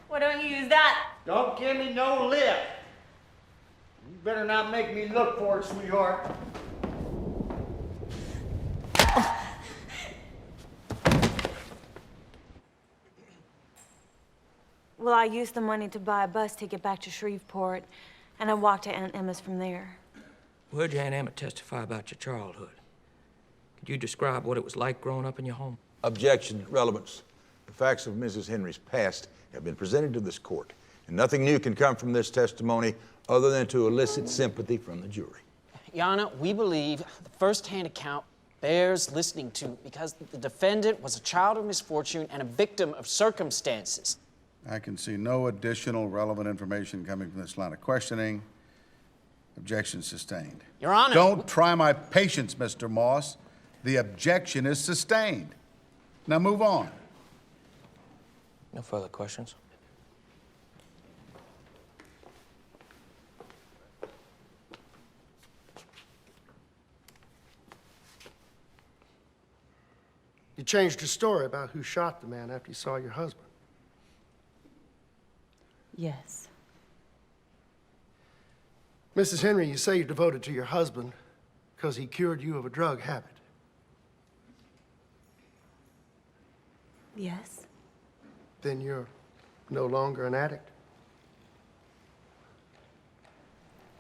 Why don't you use that? Don't give me no lip. You better not make me look for it, sweetheart. Well, I used the money to buy a bus ticket back to Shreveport, and I walked to Aunt Emma's from there. We heard your Aunt Emma testify about your childhood. Could you describe what it was like growing up in your home? Objection, relevance. The facts of Mrs. Henry's past have been presented to this court, and nothing new can come from this testimony other than to elicit sympathy from the jury. Your Honor, we believe the first-hand account bears listening to because the defendant was a child of misfortune and a victim of circumstances. I can see no additional relevant information coming from this line of questioning. Objection sustained. Your Honor... Don't try my patience, Mr. Moss. The objection is sustained. Now move on. No further questions? You changed your story about who shot the man after you saw your husband. Yes. Mrs. Henry, you say you're devoted to your husband because he cured you of a drug habit. Yes. Then you're no longer an addict?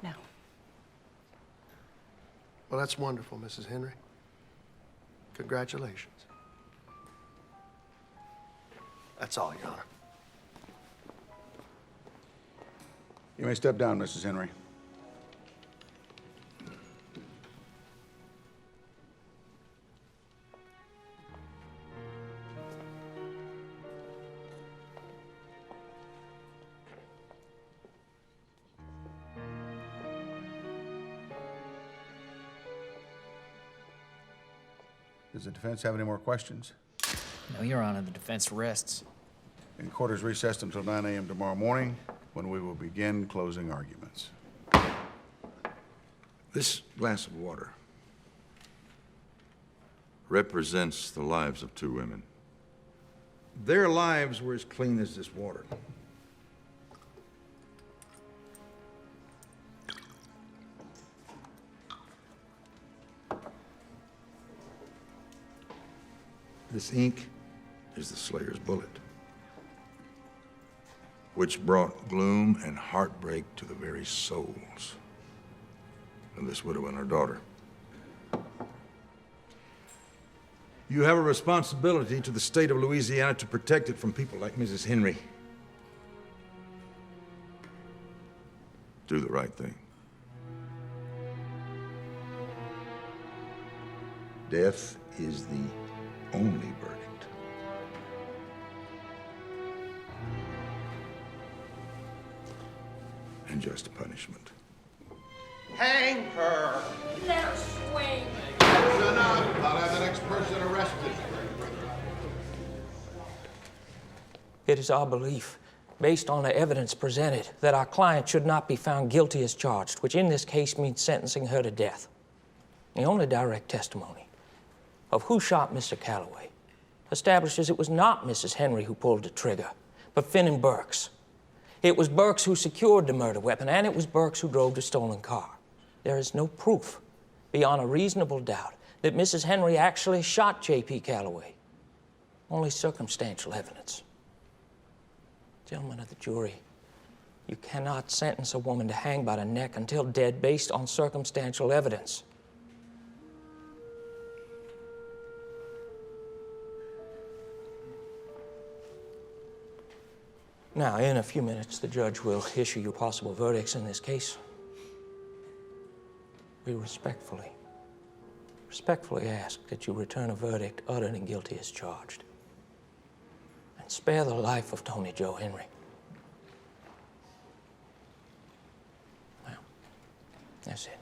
No. Well, that's wonderful, Mrs. Henry. Congratulations. That's all, Your Honor. You may step down, Mrs. Henry. Does the defense have any more questions? No, Your Honor, the defense rests. And court is recessed until 9 a.m. tomorrow morning, when we will begin closing arguments. This glass of water represents the lives of two women. Their lives were as clean as this water. This ink is the Slayer's bullet, which brought gloom and heartbreak to the very souls of this widow and her daughter. You have a responsibility to the state of Louisiana to protect it from people like Mrs. Henry. Do the right thing. Death is the only verdict. And just punishment. Hang her! Let her swing. That's enough. I'll have the next person arrested. It is our belief, based on the evidence presented, that our client should not be found guilty as charged, which in this case means sentencing her to death. The only direct testimony of who shot Mr. Calloway establishes it was not Mrs. Henry who pulled the trigger, but Finan Burks. It was Burks who secured the murder weapon, and it was Burks who drove the stolen car. There is no proof, beyond a reasonable doubt, that Mrs. Henry actually shot J.P. Calloway. Only circumstantial evidence. Gentlemen of the jury, you cannot sentence a woman to hang by the neck until dead based on circumstantial evidence. Now, in a few minutes, the judge will issue you possible verdicts in this case. We respectfully ask that you return a verdict uttered and guilty as charged. And spare the life of Toni Jo Henry. Well, that's it.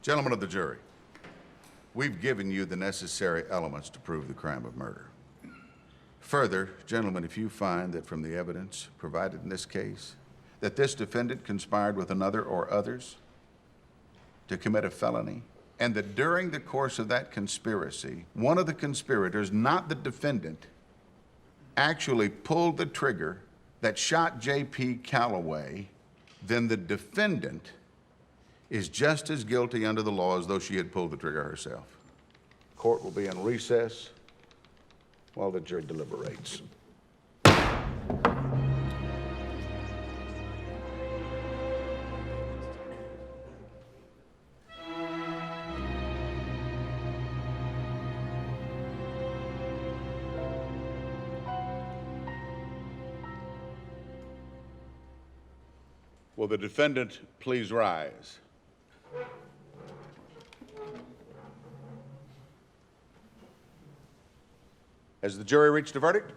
Gentlemen of the jury, we've given you the necessary elements to prove the crime of murder. Further, gentlemen, if you find that from the evidence provided in this case, that this defendant conspired with another or others to commit a felony, and that during the course of that conspiracy, one of the conspirators, not the defendant, actually pulled the trigger that shot J.P. Calloway, then the defendant is just as guilty under the law as though she had pulled the trigger herself. Court will be in recess while the jury deliberates. Will the defendant please rise? Has the jury reached a verdict?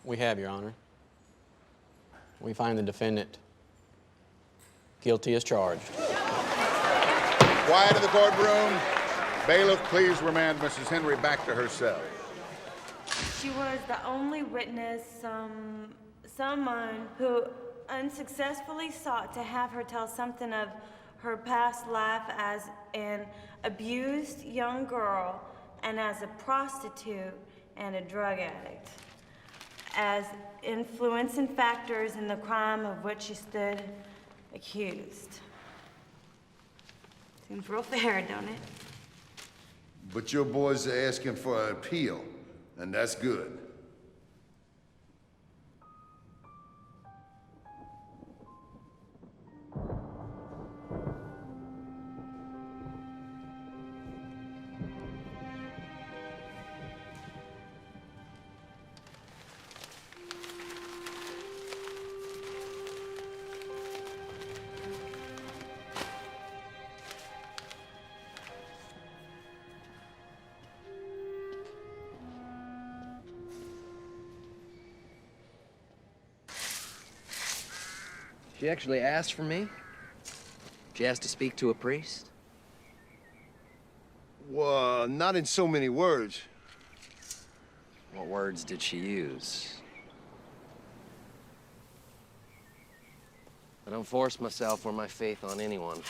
We have, Your Honor. We find the defendant guilty as charged. Quiet in the courtroom. Bailiff, please remand Mrs. Henry back to her cell. She was the only witness, someone who unsuccessfully sought to have her tell something of her past life as an abused young girl and as a prostitute and a drug addict, as influencing factors in the crime of which she stood accused. Seems real fair, don't it? But your boys are asking for an appeal, and that's good. She actually asked for me? She asked to speak to a priest? Well, not in so many words. What words did she use? I don't force myself or my faith on anyone.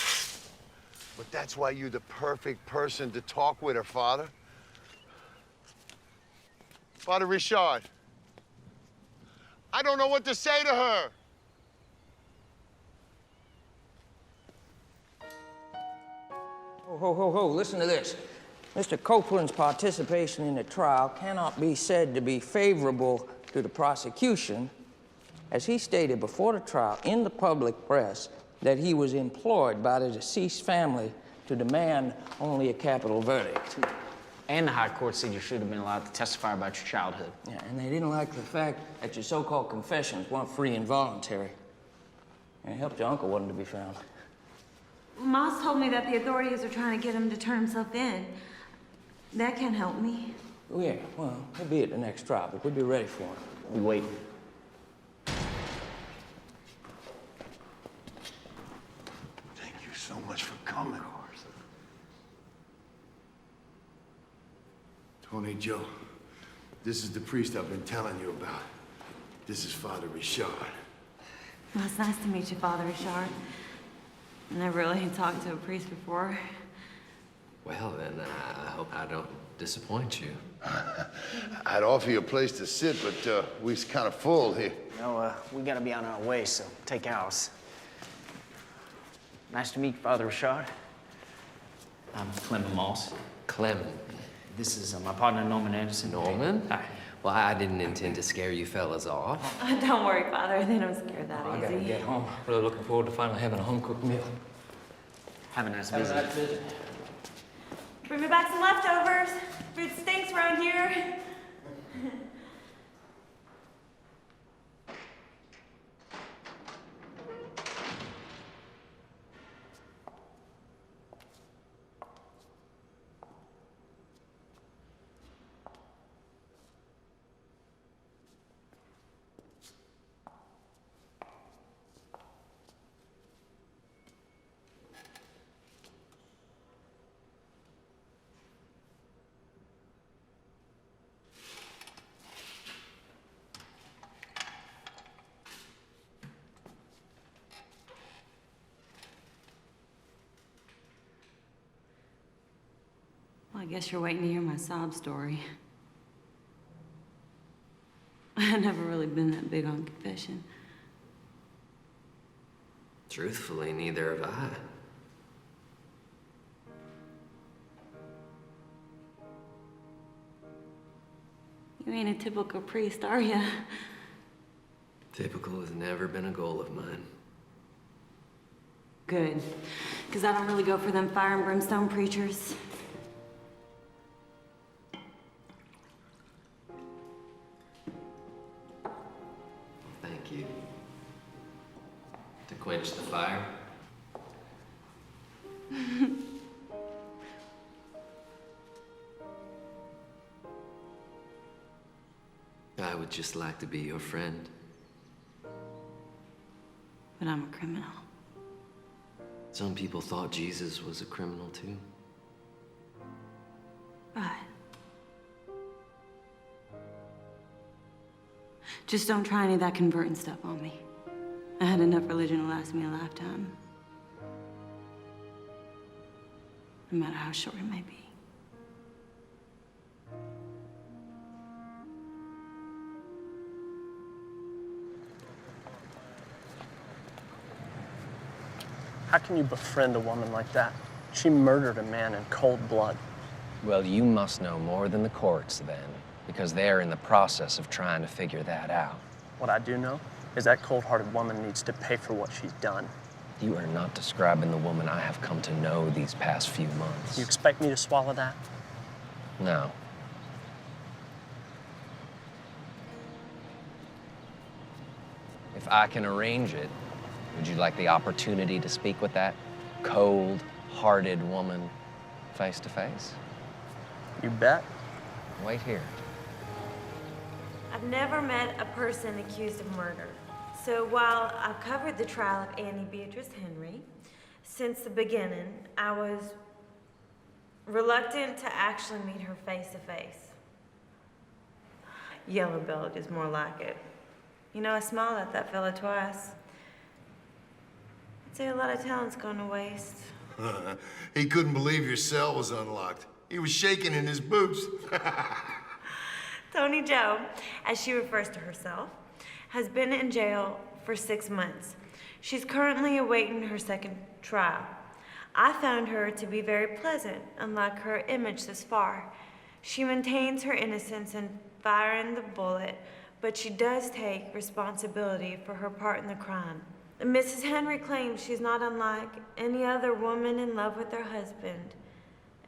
But that's why you're the perfect person to talk with her, Father. Father Richard, I don't know what to say to her. Ho, listen to this. Mr. Copeland's participation in the trial cannot be said to be favorable to the prosecution, as he stated before the trial in the public press that he was employed by the deceased family to demand only a capital verdict. And the high court said you should have been allowed to testify about your childhood. Yeah, and they didn't like the fact that your so-called confessions weren't free and voluntary. And it helped your uncle wasn't to be found. Moss told me that the authorities are trying to get him to turn himself in. That can't help me. Oh, yeah, well, he'll be at the next trial, but we'll be ready for him. We wait. Thank you so much for coming. Toni Jo, this is the priest I've been telling you about. This is Father Richard. Well, it's nice to meet you, Father Richard. I never really talked to a priest before. Well, then, I hope I don't disappoint you. I'd offer you a place to sit, but we're kind of full here. No, we gotta be on our way, so take ours. Nice to meet you, Father Richard. I'm Clement Moss. Clement. This is my partner, Norman Anderson. Norman? Hi. Well, I didn't intend to scare you fellas off. Don't worry, Father. They don't scare that I easy. gotta get home. Really looking forward to finally having a home-cooked meal. Have a nice visit. Bring me back some leftovers. Food stinks around here. Well, I guess you're waiting to hear my sob story. I've never really been that big on confession. Truthfully, neither have I. You ain't a typical priest, are you? Typical has never been a goal of mine. Good. Because I don't really go for them fire and brimstone preachers. Thank you. quench the fire? I would just like to be your friend. But I'm a criminal. Some people thought Jesus was a criminal too. Right. Just don't try any of that converting stuff on me. I had enough religion to last me a lifetime. No matter how short it may be. How can you befriend a woman like that? She murdered a man in cold blood. Well, you must know more than the courts then, because they're in the process of trying to figure that out. What I do know is that cold-hearted woman needs to pay for what she's done. You are not describing the woman I have come to know these past few months. You expect me to swallow that? No. If I can arrange it, would you like the opportunity to speak with that cold-hearted woman face to face? You bet. Wait here. I've never met a person accused of murder. So while I've covered the trial of Annie Beatrice Henry, since the beginning, I was reluctant to actually meet her face to face. Yellow-bellied is more like it. You know, I smiled at that fella twice. I'd say a lot of talent's gone to waste. He couldn't believe your cell was unlocked. He was shaking in his boots. Toni Jo, as she refers to herself, has been in jail for 6 months. She's currently awaiting her second trial. I found her to be very pleasant, unlike her image thus far. She maintains her innocence in firing the bullet, but she does take responsibility for her part in the crime. Mrs. Henry claims she's not unlike any other woman in love with her husband,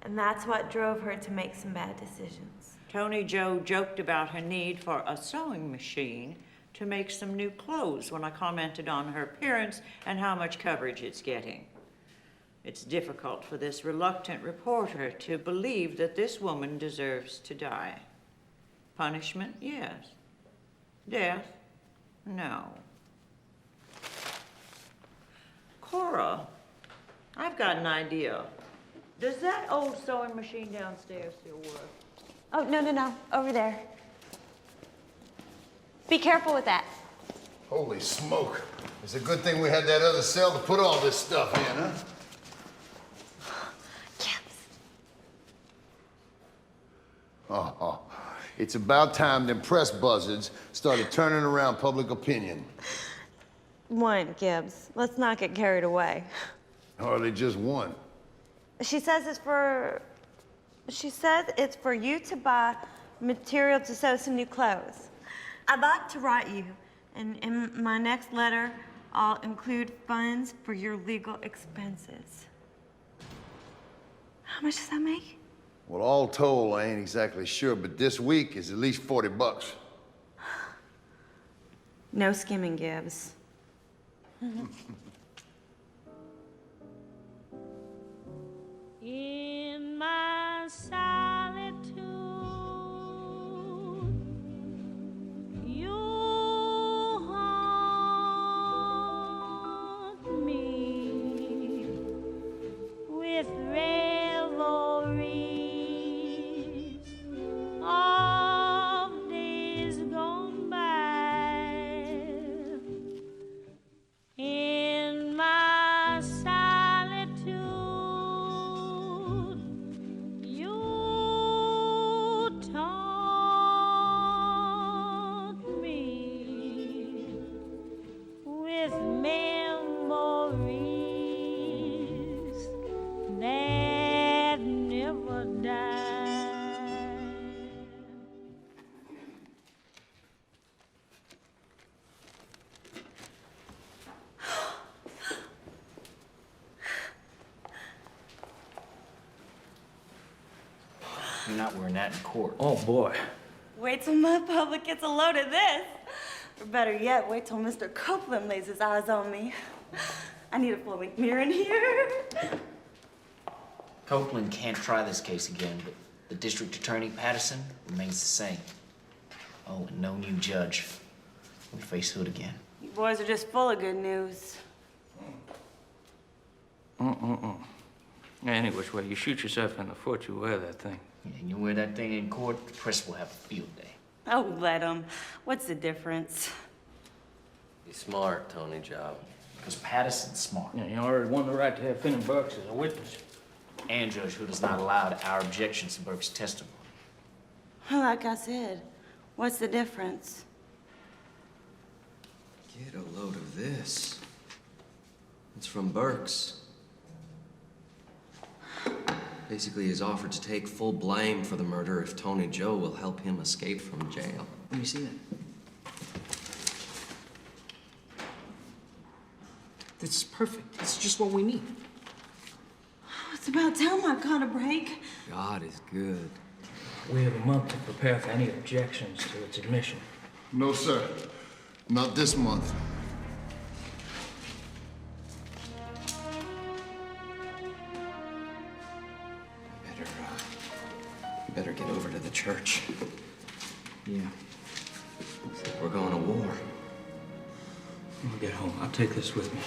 and that's what drove her to make some bad decisions. Toni Jo joked about her need for a sewing machine to make some new clothes when I commented on her appearance and how much coverage it's getting. It's difficult for this reluctant reporter to believe that this woman deserves to die. Punishment, yes. Death, no. Cora, I've got an idea. Does that old sewing machine downstairs still work? Oh, no, over there. Be careful with that. Holy smoke. It's a good thing we had that other cell to put all this stuff in, huh? Oh, it's about time them press buzzards started turning around public opinion. One, Gibbs. Let's not get carried away. Hardly just one. She says it's for you to buy material to sew some new clothes. I'd like to write you, and in my next letter, I'll include funds for your legal expenses. How much does that make? Well, all told, I ain't exactly sure, but this week is at least 40 bucks. No skimming, Gibbs. In my solitude, you haunt me with revelries of days gone by. In my solitude, you taunt me with memories that never die. You're not wearing that in court. Oh, boy. Wait till my public gets a load of this. For Or better yet, wait till Mr. Copeland lays his eyes on me. I need a flowing mirror in here. Copeland can't try this case again, but the district attorney, Patterson, remains the same. Oh, and no new judge. We face Hood again. You boys are just full of good news. Any which way you shoot yourself in the foot, you wear that thing. Yeah, and you wear that thing in court, the press will have a field day. Oh, let 'em. What's the difference? He's smart, Toni Jo. Because Patterson's smart. Yeah, you already won the right to have Finn Burks as a witness. And Judge Hood has not allowed our objections to Burke's testimony. Well, like I said, what's the difference? Get a load of this. It's from Burks. Basically, he's offered to take full blame for the murder if Toni Jo will help him escape from jail. Let me see that. This is perfect. This is just what we need. It's about time I caught a break. God is good. We have a month to prepare for any objections to its admission. No, sir. Not this month. You better get over to the church. Yeah. We're going to war. When we get home, I'll take this with me.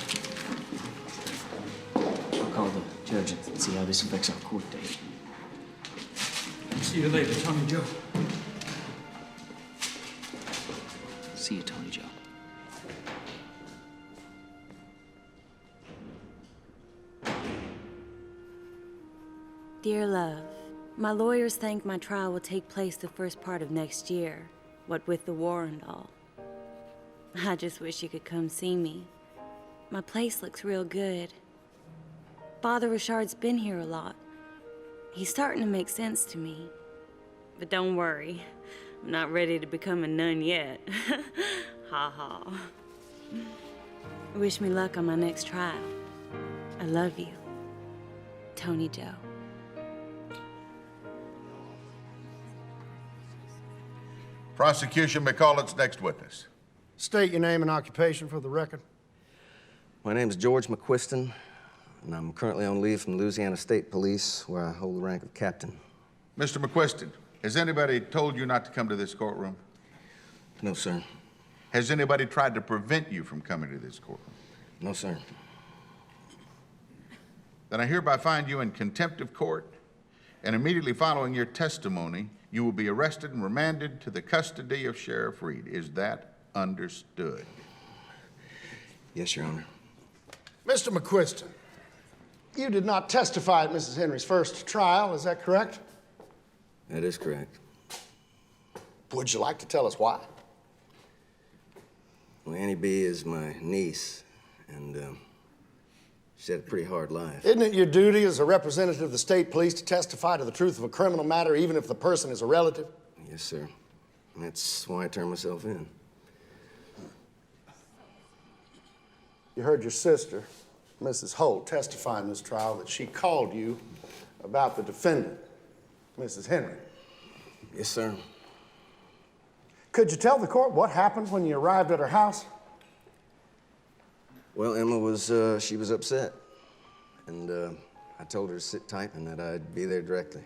I'll call the judge and see how this affects our court date. See you later, Toni Jo. See you, Toni Jo. Dear love, my lawyers think my trial will take place the first part of next year, what with the war and all. I just wish you could come see me. My place looks real good. Father Richard's been here a lot. He's starting to make sense to me. But don't worry, I'm not ready to become a nun yet. Ha ha. Wish me luck on my next trial. I love you. Toni Jo. Prosecution may call its next witness. State your name and occupation for the record. My name is George McQuiston, and I'm currently on leave from Louisiana State Police, where I hold the rank of captain. Mr. McQuiston, has anybody told you not to come to this courtroom? No, sir. Has anybody tried to prevent you from coming to this courtroom? No, sir. Then I hereby find you in contempt of court, and immediately following your testimony, you will be arrested and remanded to the custody of Sheriff Reed. Is that understood? Yes, Your Honor. Mr. McQuiston, you did not testify at Mrs. Henry's first trial, is that correct? That is correct. Would you like to tell us why? Well, Annie B. is my niece, and she's had a pretty hard life. Isn't it your duty as a representative of the state police to testify to the truth of a criminal matter, even if the person is a relative? Yes, sir. And that's why I turned myself in. You heard your sister, Mrs. Holt, testify in this trial that she called you about the defendant, Mrs. Henry. Yes, sir. Could you tell the court what happened when you arrived at her house? Well, Emma was, she was upset. And I told her to sit tight and that I'd be there directly.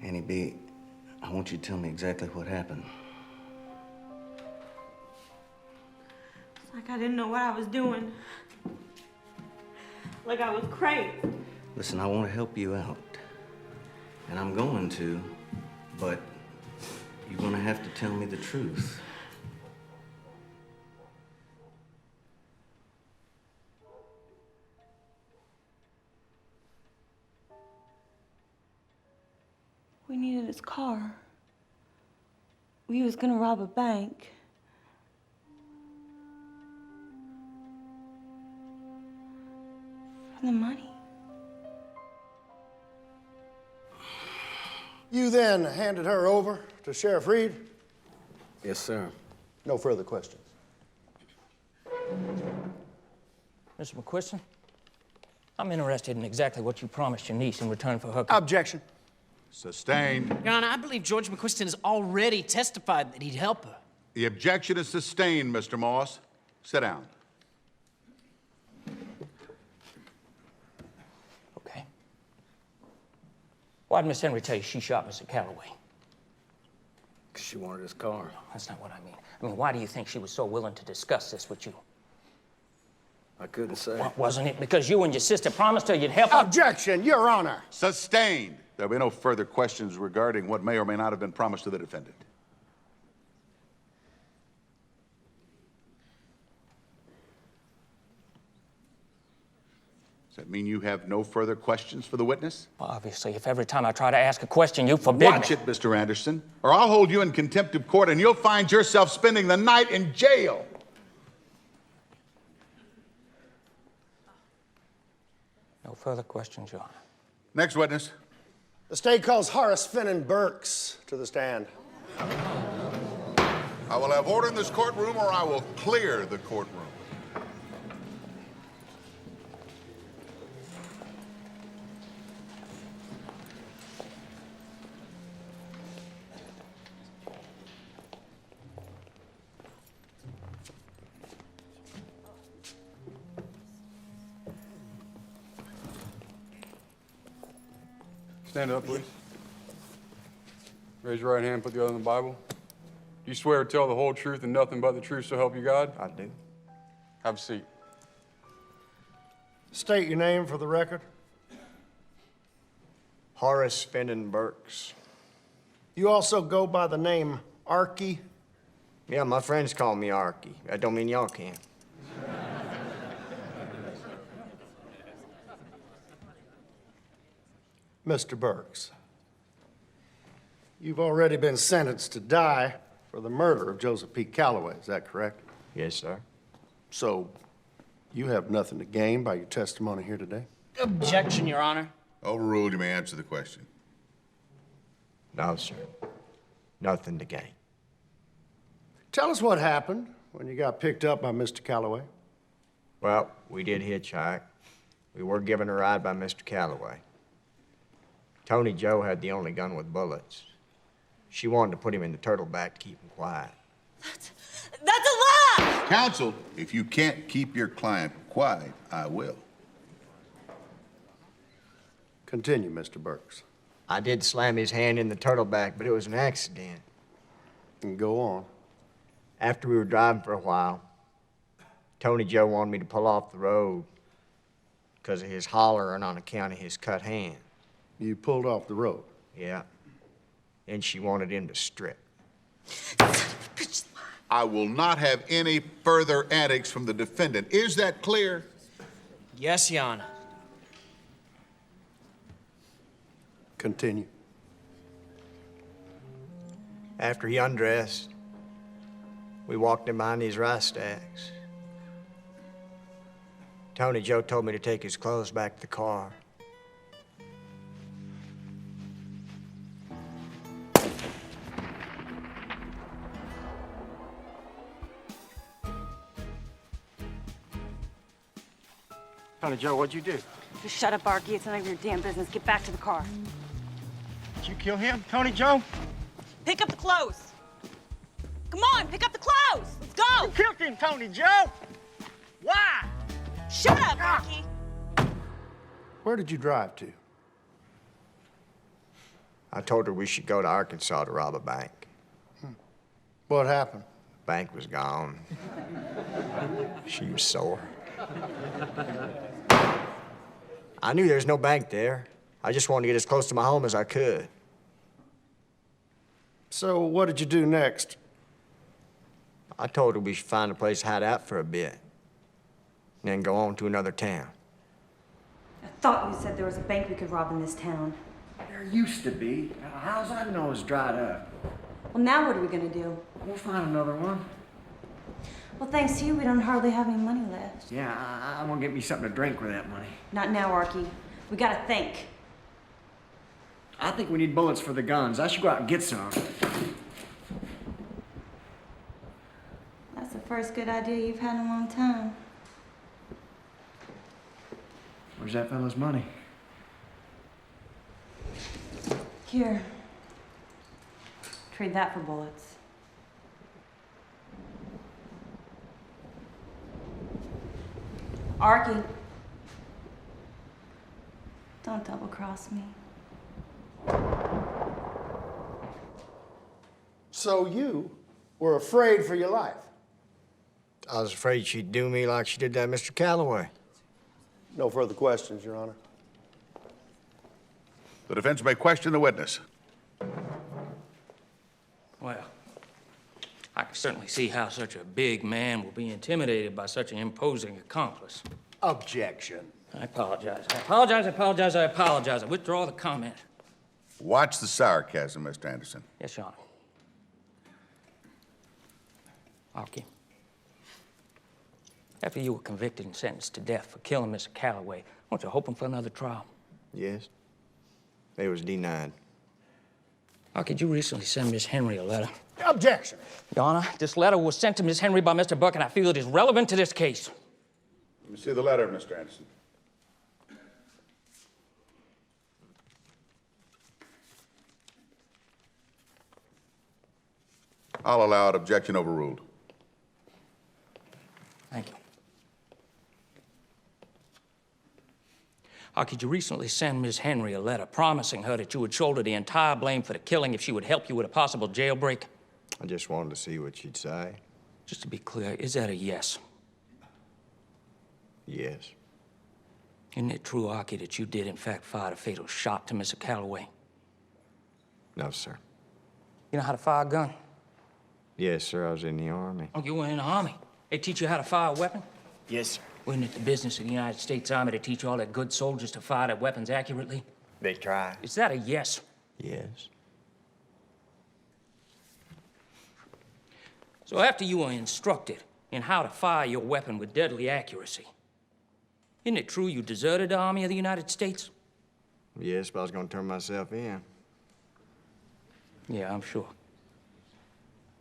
Annie B., I want you to tell me exactly what happened. It's like I didn't know what I was doing. Like I was crazy. Listen, I want to help you out. And I'm going to, but you're going to have to tell me the truth. We needed his car. We was gonna rob a bank. For the money. You then handed her over to Sheriff Reed? Yes, sir. No further questions. Mr. McQuiston, I'm interested in exactly what you promised your niece in return for her... Objection. Sustained. Your Honor, I believe George McQuiston has already testified that he'd help her. The objection is sustained, Mr. Moss. Sit down. Okay. Why did Miss Henry tell you she shot Mr. Calloway? Because she wanted his car. That's not what I mean. I mean, why do you think she was so willing to discuss this with you? I couldn't say. Wasn't it because you and your sister promised her you'd help her? Objection, Your Honor. Sustained. There'll be no further questions regarding what may or may not have been promised to the defendant. Does that mean you have no further questions for the witness? Well, obviously, if every time I try to ask a question, you forbid me. Watch it, Mr. Anderson, or I'll hold you in contempt of court and you'll find yourself spending the night in jail. No further questions, Your Honor. Next witness. The state calls Horace Finnan Burks to the stand. I will have order in this courtroom or I will clear the courtroom. Stand up, please. Raise your right hand, put the other in the Bible. Do you swear to tell the whole truth and nothing but the truth, so help you God? I do. Have a seat. State your name for the record. Horace Finnan Burks. You also go by the name Arky? Yeah, my friends call me Arky. That don't mean y'all can. Mr. Burks, you've already been sentenced to die for the murder of Joseph P. Calloway, is that correct? Yes, sir. So, you have nothing to gain by your testimony here today? Objection, Your Honor. Overruled. You may answer the question. No, sir. Nothing to gain. Tell us what happened when you got picked up by Mr. Calloway. Well, we did hitchhike. We were given a ride by Mr. Calloway. Toni Jo had the only gun with bullets. She wanted to put him in the turtleback to keep him quiet. That's a lie! Counsel, if you can't keep your client quiet, I will. Continue, Mr. Burks. I did slam his hand in the turtleback, but it was an accident. And go on. After we were driving for a while, Toni Jo wanted me to pull off the road because of his hollering on account of his cut hand. You pulled off the road? Yeah. And she wanted him to strip. I will not have any further antics from the defendant. Is that clear? Yes, Your Honor. Continue. After he undressed, we walked him behind these rice stacks. Toni Jo told me to take his clothes back to the car. Toni Jo, what'd you do? Just shut up, Arky. It's none of your damn business. Get back to the car. Did you kill him, Toni Jo? Pick up the clothes. Come on, pick up the clothes. Let's go. You killed him, Toni Jo. Why? Shut up, Arky. Where did you drive to? I told her we should go to Arkansas to rob a bank. What happened? Bank was gone. She was sore. I knew there was no bank there. I just wanted to get as close to my home as I could. So what did you do next? I told her we should find a place to hide out for a bit, and then go on to another town. I thought you said there was a bank we could rob in this town. There used to be. How's I know it's dried up? Well, now what are we gonna do? We'll find another one. Well, thanks to you, we don't hardly have any money left. Yeah, I'm gonna get me something to drink with that money. Not now, Arky. We gotta think. I think we need bullets for the guns. I should go out and get some. That's the first good idea you've had in a long time. Where's that fellow's money? Here. Trade that for bullets. Arky. Don't double-cross me. So you were afraid for your life? I was afraid she'd do me like she did that Mr. Calloway. No further questions, Your Honor. The defense may question the witness. Well, I can certainly see how such a big man will be intimidated by such an imposing accomplice. Objection. I apologize. I apologize, I apologize, I apologize. I withdraw the comment. Watch the sarcasm, Mr. Anderson. Yes, Your Honor. Arky, after you were convicted and sentenced to death for killing Mr. Calloway, weren't you hoping for another trial? Yes. It was denied. Arky, did you recently send Miss Henry a letter? Objection. Your Honor, this letter was sent to Miss Henry by Mr. Buck, and I feel it is relevant to this case. Let me see the letter, Mr. Anderson. I'll allow it. Objection overruled. Thank you. Arky, you recently sent Miss Henry a letter promising her that you would shoulder the entire blame for the killing if she would help you with a possible jailbreak. I just wanted to see what she'd say. Just to be clear, is that a yes? Yes. Isn't it true, Arky, that you did in fact fire the fatal shot to Mr. Calloway? No, sir. You know how to fire a gun? Yes, sir. I was in the Army. Oh, you were in the Army. They teach you how to fire a weapon? Yes, sir. Wasn't it the business of the United States Army to teach all their good soldiers to fire their weapons accurately? They try. Is that a yes? Yes. So after you were instructed in how to fire your weapon with deadly accuracy, isn't it true you deserted the Army of the United States? Yes, but I was going to turn myself in. Yeah, I'm sure.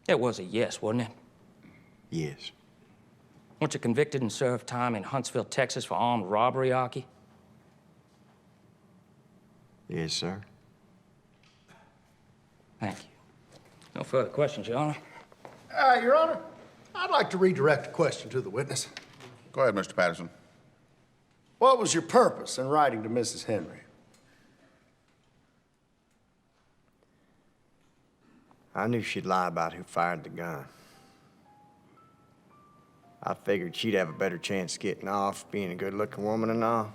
That was a yes, wasn't it? Yes. Weren't you convicted and served time in Huntsville, Texas for armed robbery, Arky? Yes, sir. Thank you. No further questions, Your Honor. Your Honor, I'd like to redirect a question to the witness. Go ahead, Mr. Patterson. What was your purpose in writing to Mrs. Henry? I knew she'd lie about who fired the gun. I figured she'd have a better chance getting off, being a good-looking woman and all.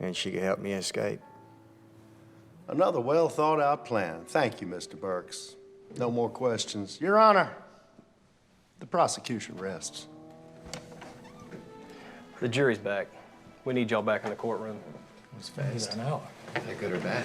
And she could help me escape. Another well-thought-out plan. Thank you, Mr. Burks. No more questions. Your Honor, the prosecution rests. The jury's back. We need y'all back in the courtroom. It was fast. An hour. Is that good or bad?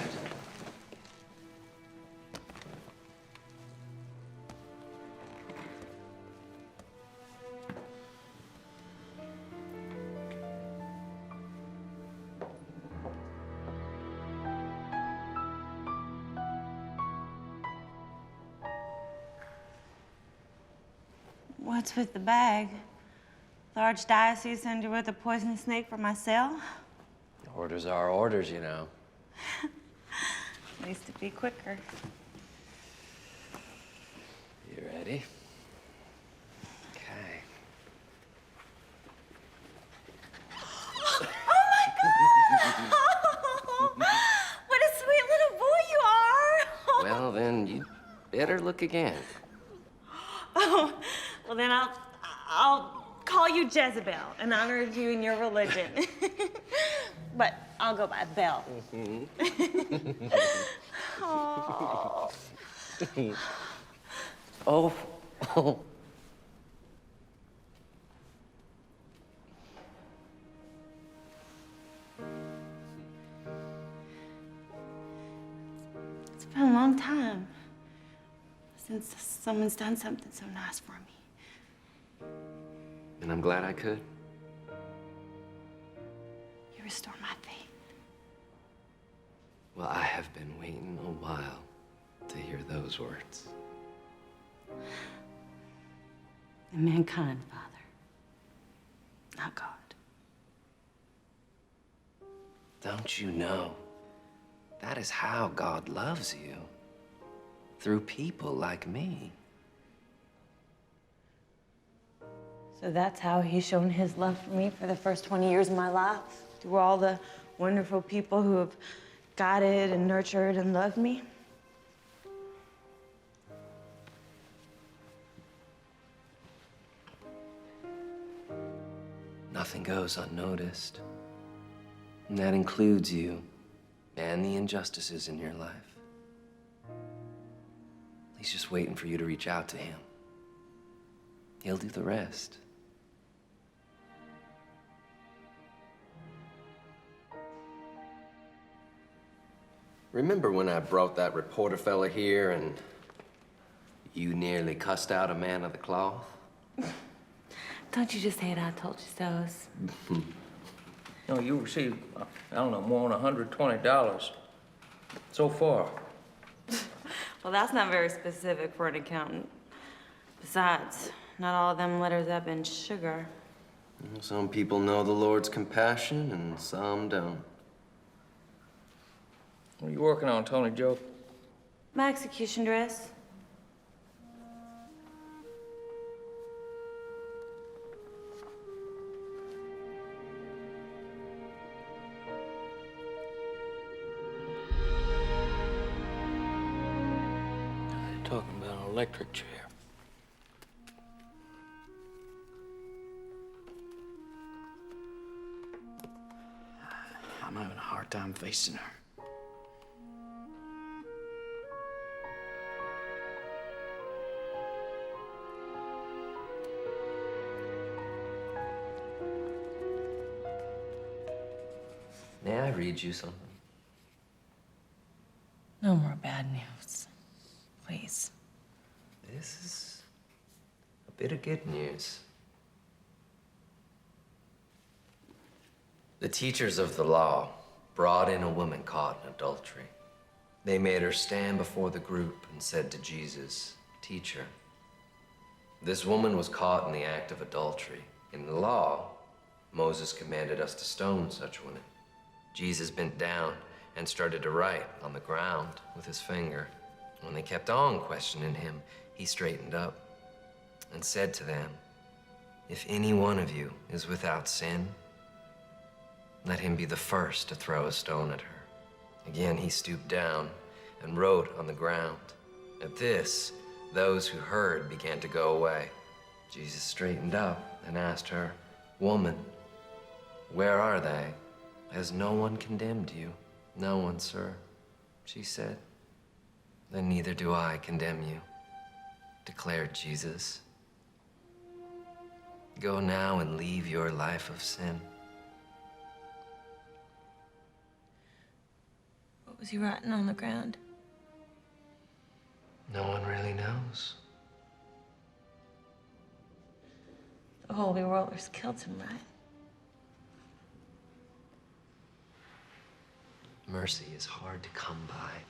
What's with the bag? The Archdiocese sent you with a poisonous snake for my cell? Orders are orders, you know. At least it'd be quicker. You ready? Okay. Oh my God! What a sweet little boy you are! Well, then you better look again. Oh, well then I'll call you Jezebel in honor of you and your religion. But I'll go by Belle. Mm-hmm. Oh. Oh. It's been a long time since someone's done something so nice for me. And I'm glad I could. You restore my faith. Well, I have been waiting a while to hear those words. And mankind, Father, not God. Don't you know? That is how God loves you. Through people like me. So that's how he's shown his love for me for the first 20 years of my life, through all the wonderful people who have guided and nurtured and loved me. Nothing goes unnoticed. And that includes you and the injustices in your life. He's just waiting for you to reach out to him. He'll do the rest. Remember when I brought that reporter fella here and you nearly cussed out a man of the cloth? Don't you just hate I told you so's. You know, you received, I don't know, more than $120 so far. Well, that's not very specific for an accountant. Besides, not all of them letters have been sugar. Some people know the Lord's compassion and some don't. What are you working on, Toni Jo? My execution dress. Talking about an electric chair. I'm having a hard time facing her. May I read you something? No more bad news. Please. This is a bit of good news. The teachers of the law brought in a woman caught in adultery. They made her stand before the group and said to Jesus, "Teacher, this woman was caught in the act of adultery. In the law, Moses commanded us to stone such women." Jesus bent down and started to write on the ground with his finger. When they kept on questioning him, he straightened up and said to them, "If any one of you is without sin, let him be the first to throw a stone at her." Again, he stooped down and wrote on the ground. At this, those who heard began to go away. Jesus straightened up and asked her, "Woman, where are they? Has no one condemned you?" "No one, sir," she said. "Then neither do I condemn you," declared Jesus. "Go now and leave your life of sin." What was he writing on the ground? No one really knows. The holy rollers killed him, right? Mercy is hard to come by.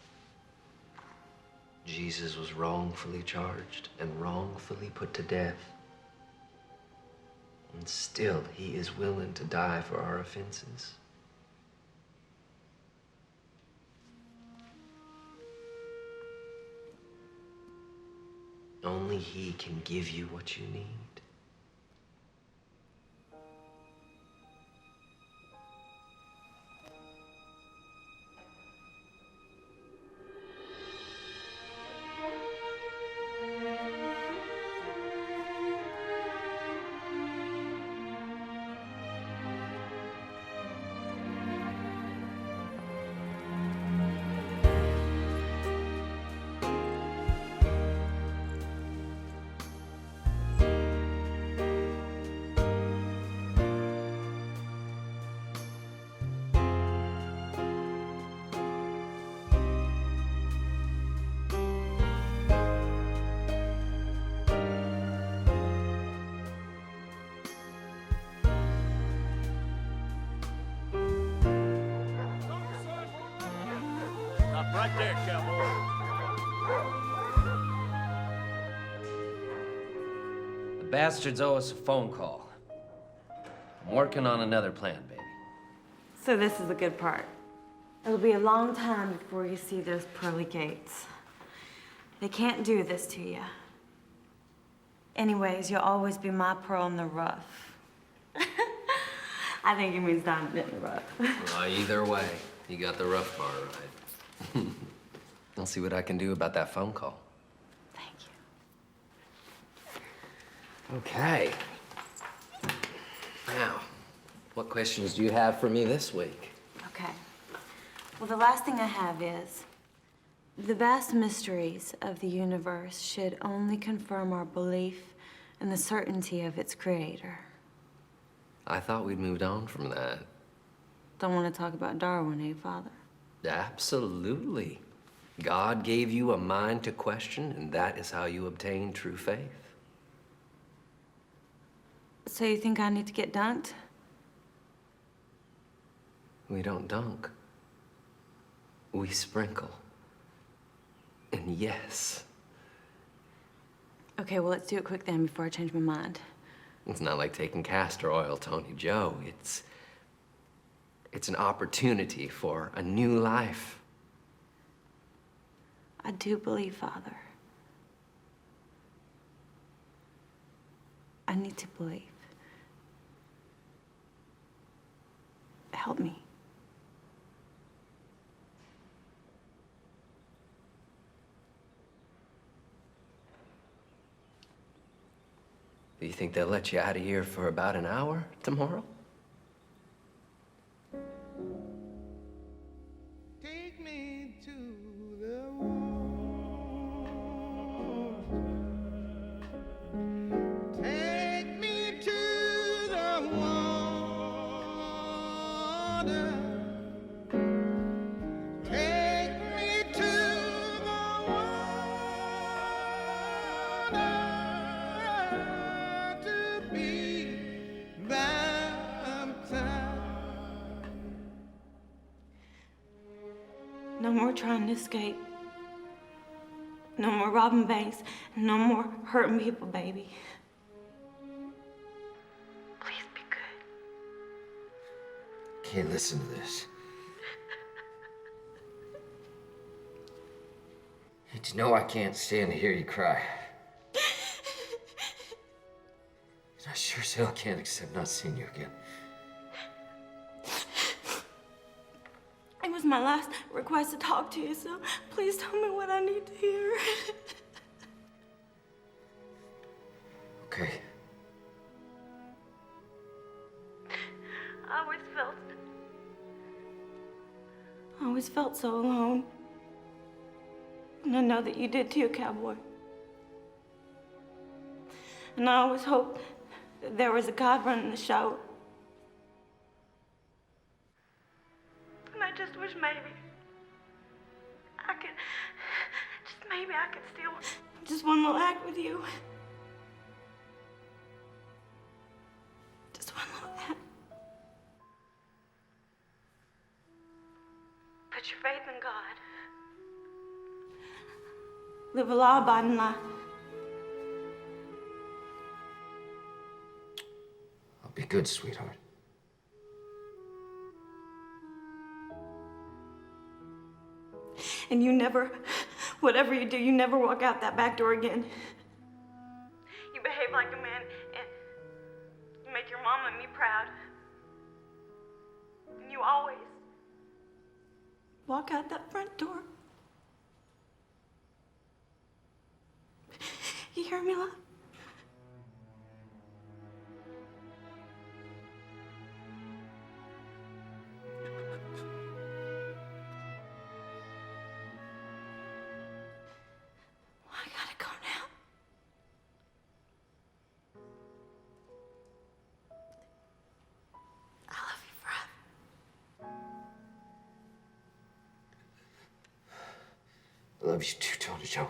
Jesus was wrongfully charged and wrongfully put to death. And still, he is willing to die for our offenses. Only he can give you what you need. Stop right there, cowboy. The bastards owe us a phone call. I'm working on another plan, baby. So this is the good part. It'll be a long time before you see those pearly gates. They can't do this to you. Anyways, you'll always be my pearl in the rough. I think he means diamond in the rough. Well, either way, you got the rough bar right. I'll see what I can do about that phone call. Thank you. Okay. Now, what questions do you have for me this week? Okay. Well, the last thing I have is, the vast mysteries of the universe should only confirm our belief in the certainty of its creator. I thought we'd moved on from that. Don't want to talk about Darwin, eh, Father? Absolutely. God gave you a mind to question, and that is how you obtain true faith. So you think I need to get dunked? We don't dunk. We sprinkle. And yes. Okay, well, let's do it quick then before I change my mind. It's not like taking castor oil, Toni Jo. It's an opportunity for a new life. I do believe, Father. I need to believe. Help me. Do you think they'll let you out of here for about an hour tomorrow? Take me to the water. Take me to the water. Take me to the water to be baptized. No more trying to escape. No more robbing banks. No more hurting people, baby. Please be good. Can't listen to this. Did you know I can't stand to hear you cry? And I sure as hell can't accept not seeing you again. It was my last request to talk to you, so please tell me what I need to hear. Okay. I always felt so alone. And I know that you did too, Cowboy. And I always hoped that there was a God running the show. And I just wish maybe I could steal just one little act with you. Just one little act. Put your faith in God. Live a law-abiding life. I'll be good, sweetheart. And you never, whatever you do, you never walk out that back door again. You behave like a man and you make your mom and me proud. And you always walk out that front door. You hear me, love? I gotta go now. I love you forever. I love you too, Toni Jo.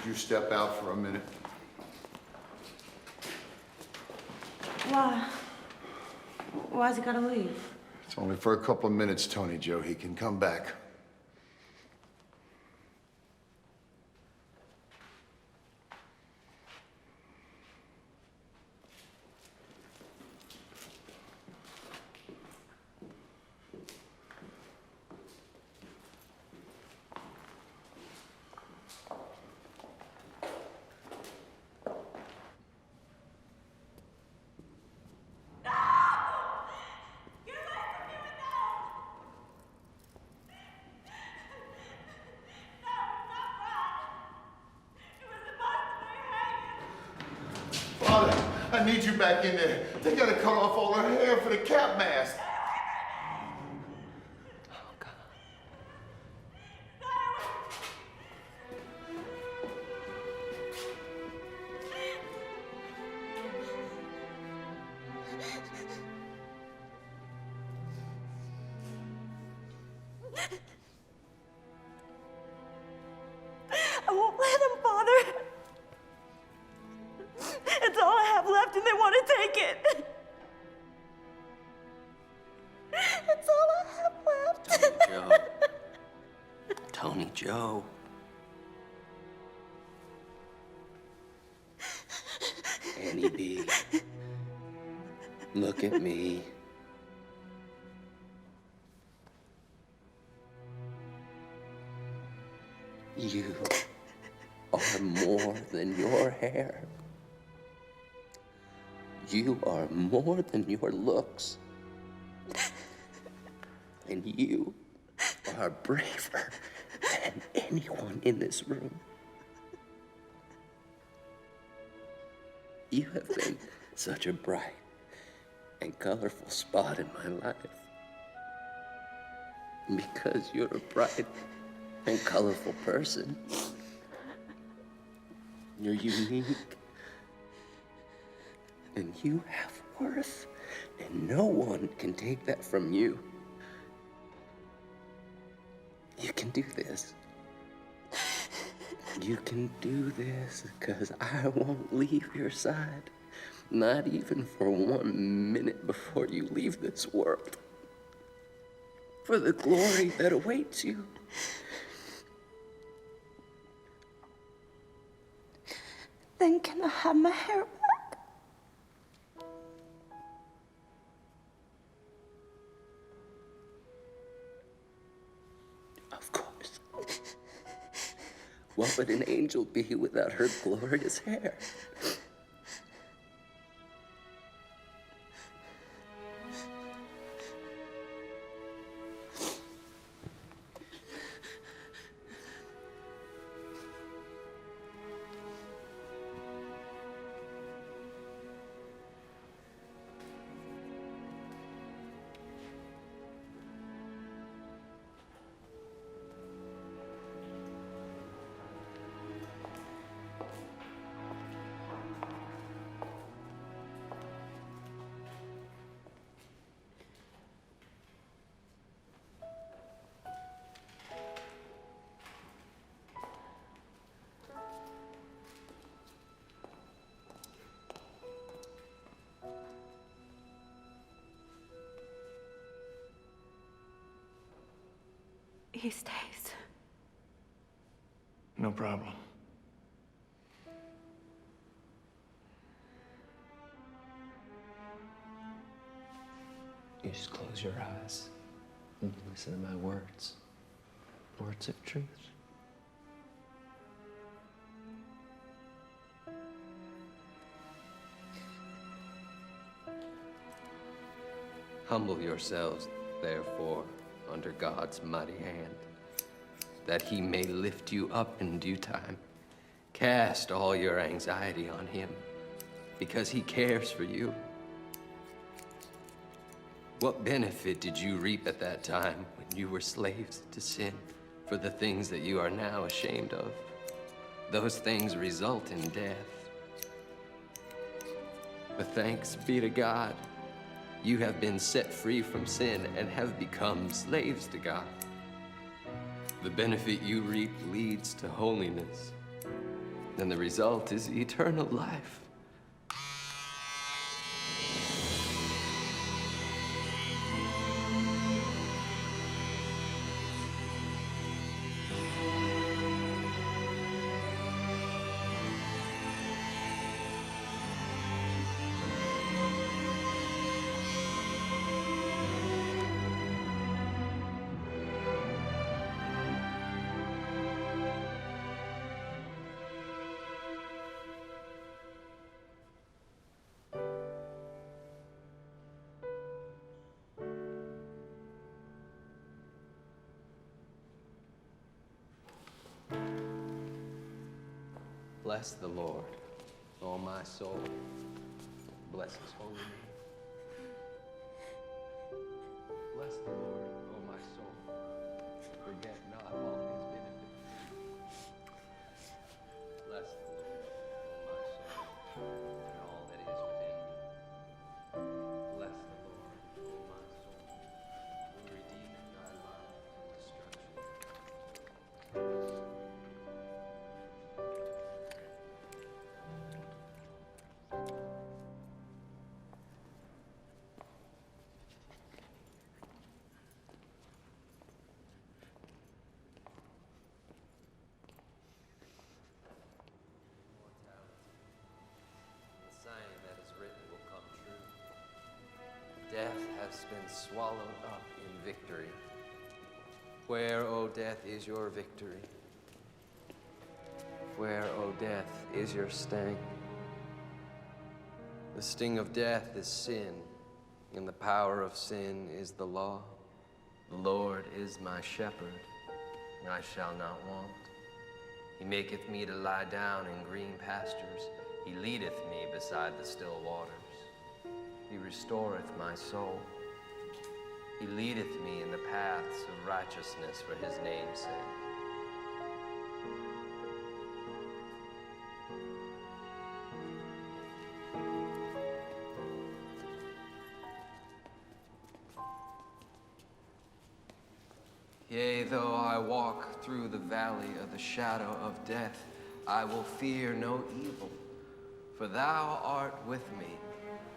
you step out for a minute? Why? Why's he gotta leave? It's only for a couple of minutes, Toni Jo. He can come back. Father, I need you back in there. They gotta cut off all her hair for the cap mask. I won't let him, Father. It's all I have left, and they want to take it. It's all I have left. Joe. Toni Jo. Annie B. Look at me. You are more than your hair. You are more than your looks. And you are braver than anyone in this room. You have been such a bright and colorful spot in my life. Because you're a bright and colorful person. You're unique. And you have worth. And no one can take that from you. You can do this. You can do this because I won't leave your side. Not even for 1 minute before you leave this world. For the glory that awaits you. Then can I have my hair back? Of course. What would an angel be without her glorious hair? He stays. No problem. You just close your eyes and you listen to my words. Words of truth. Humble yourselves, therefore, under God's mighty hand, that he may lift you up in due time. Cast all your anxiety on him, because he cares for you. What benefit did you reap at that time when you were slaves to sin for the things that you are now ashamed of? Those things result in death. But thanks be to God, you have been set free from sin and have become slaves to God. The benefit you reap leads to holiness, And the result is eternal life. Bless the Lord, O my soul. Bless his holy name. Bless the Lord, O my soul. Forget not all his benefits. Bless the Lord, O my soul, and all that is within me. Bless the Lord, O my soul, who redeemeth thy life from destruction. The saying that is written will come true. Death has been swallowed up in victory. Where, O death, is your victory? Where, O death, is your sting? The sting of death is sin, and the power of sin is the law. The Lord is my shepherd, and I shall not want. He maketh me to lie down in green pastures. He leadeth me beside the still waters. He restoreth my soul. He leadeth me in the paths of righteousness for his name's sake. Yea, though I walk through the valley of the shadow of death, I will fear no evil, for thou art with me.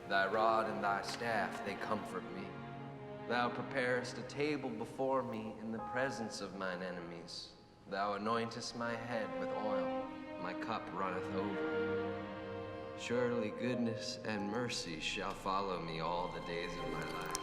Thy rod and thy staff, they comfort me. Thou preparest a table before me in the presence of mine enemies. Thou anointest my head with oil, my cup runneth over. Surely goodness and mercy shall follow me all the days of my life.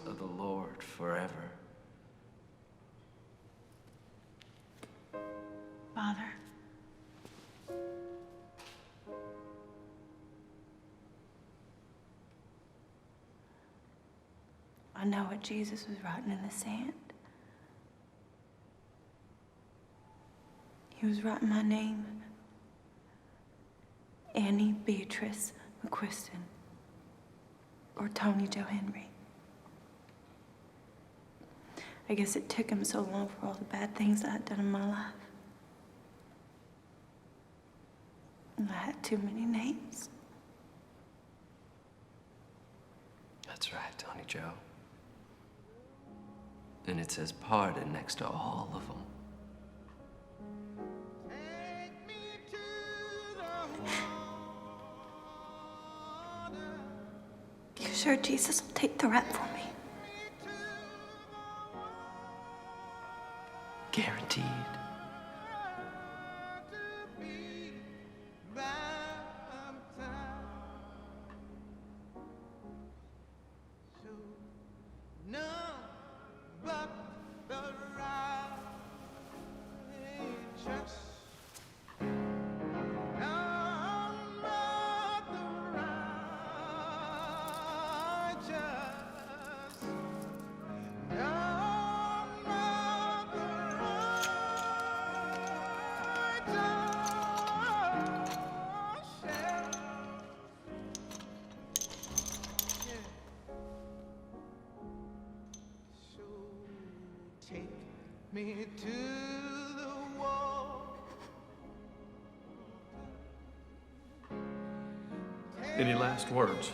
Of the Lord forever. Father, I know what Jesus was writing in the sand. He was writing my name, Annie Beatrice McQuiston, or Toni Jo Henry. I guess it took him so long for all the bad things I had done in my life. And I had too many names. That's right, Toni Jo. And it says pardon next to all of them. You sure Jesus will take the rap for me? Guaranteed. None but the right. me to the wall. Any last words?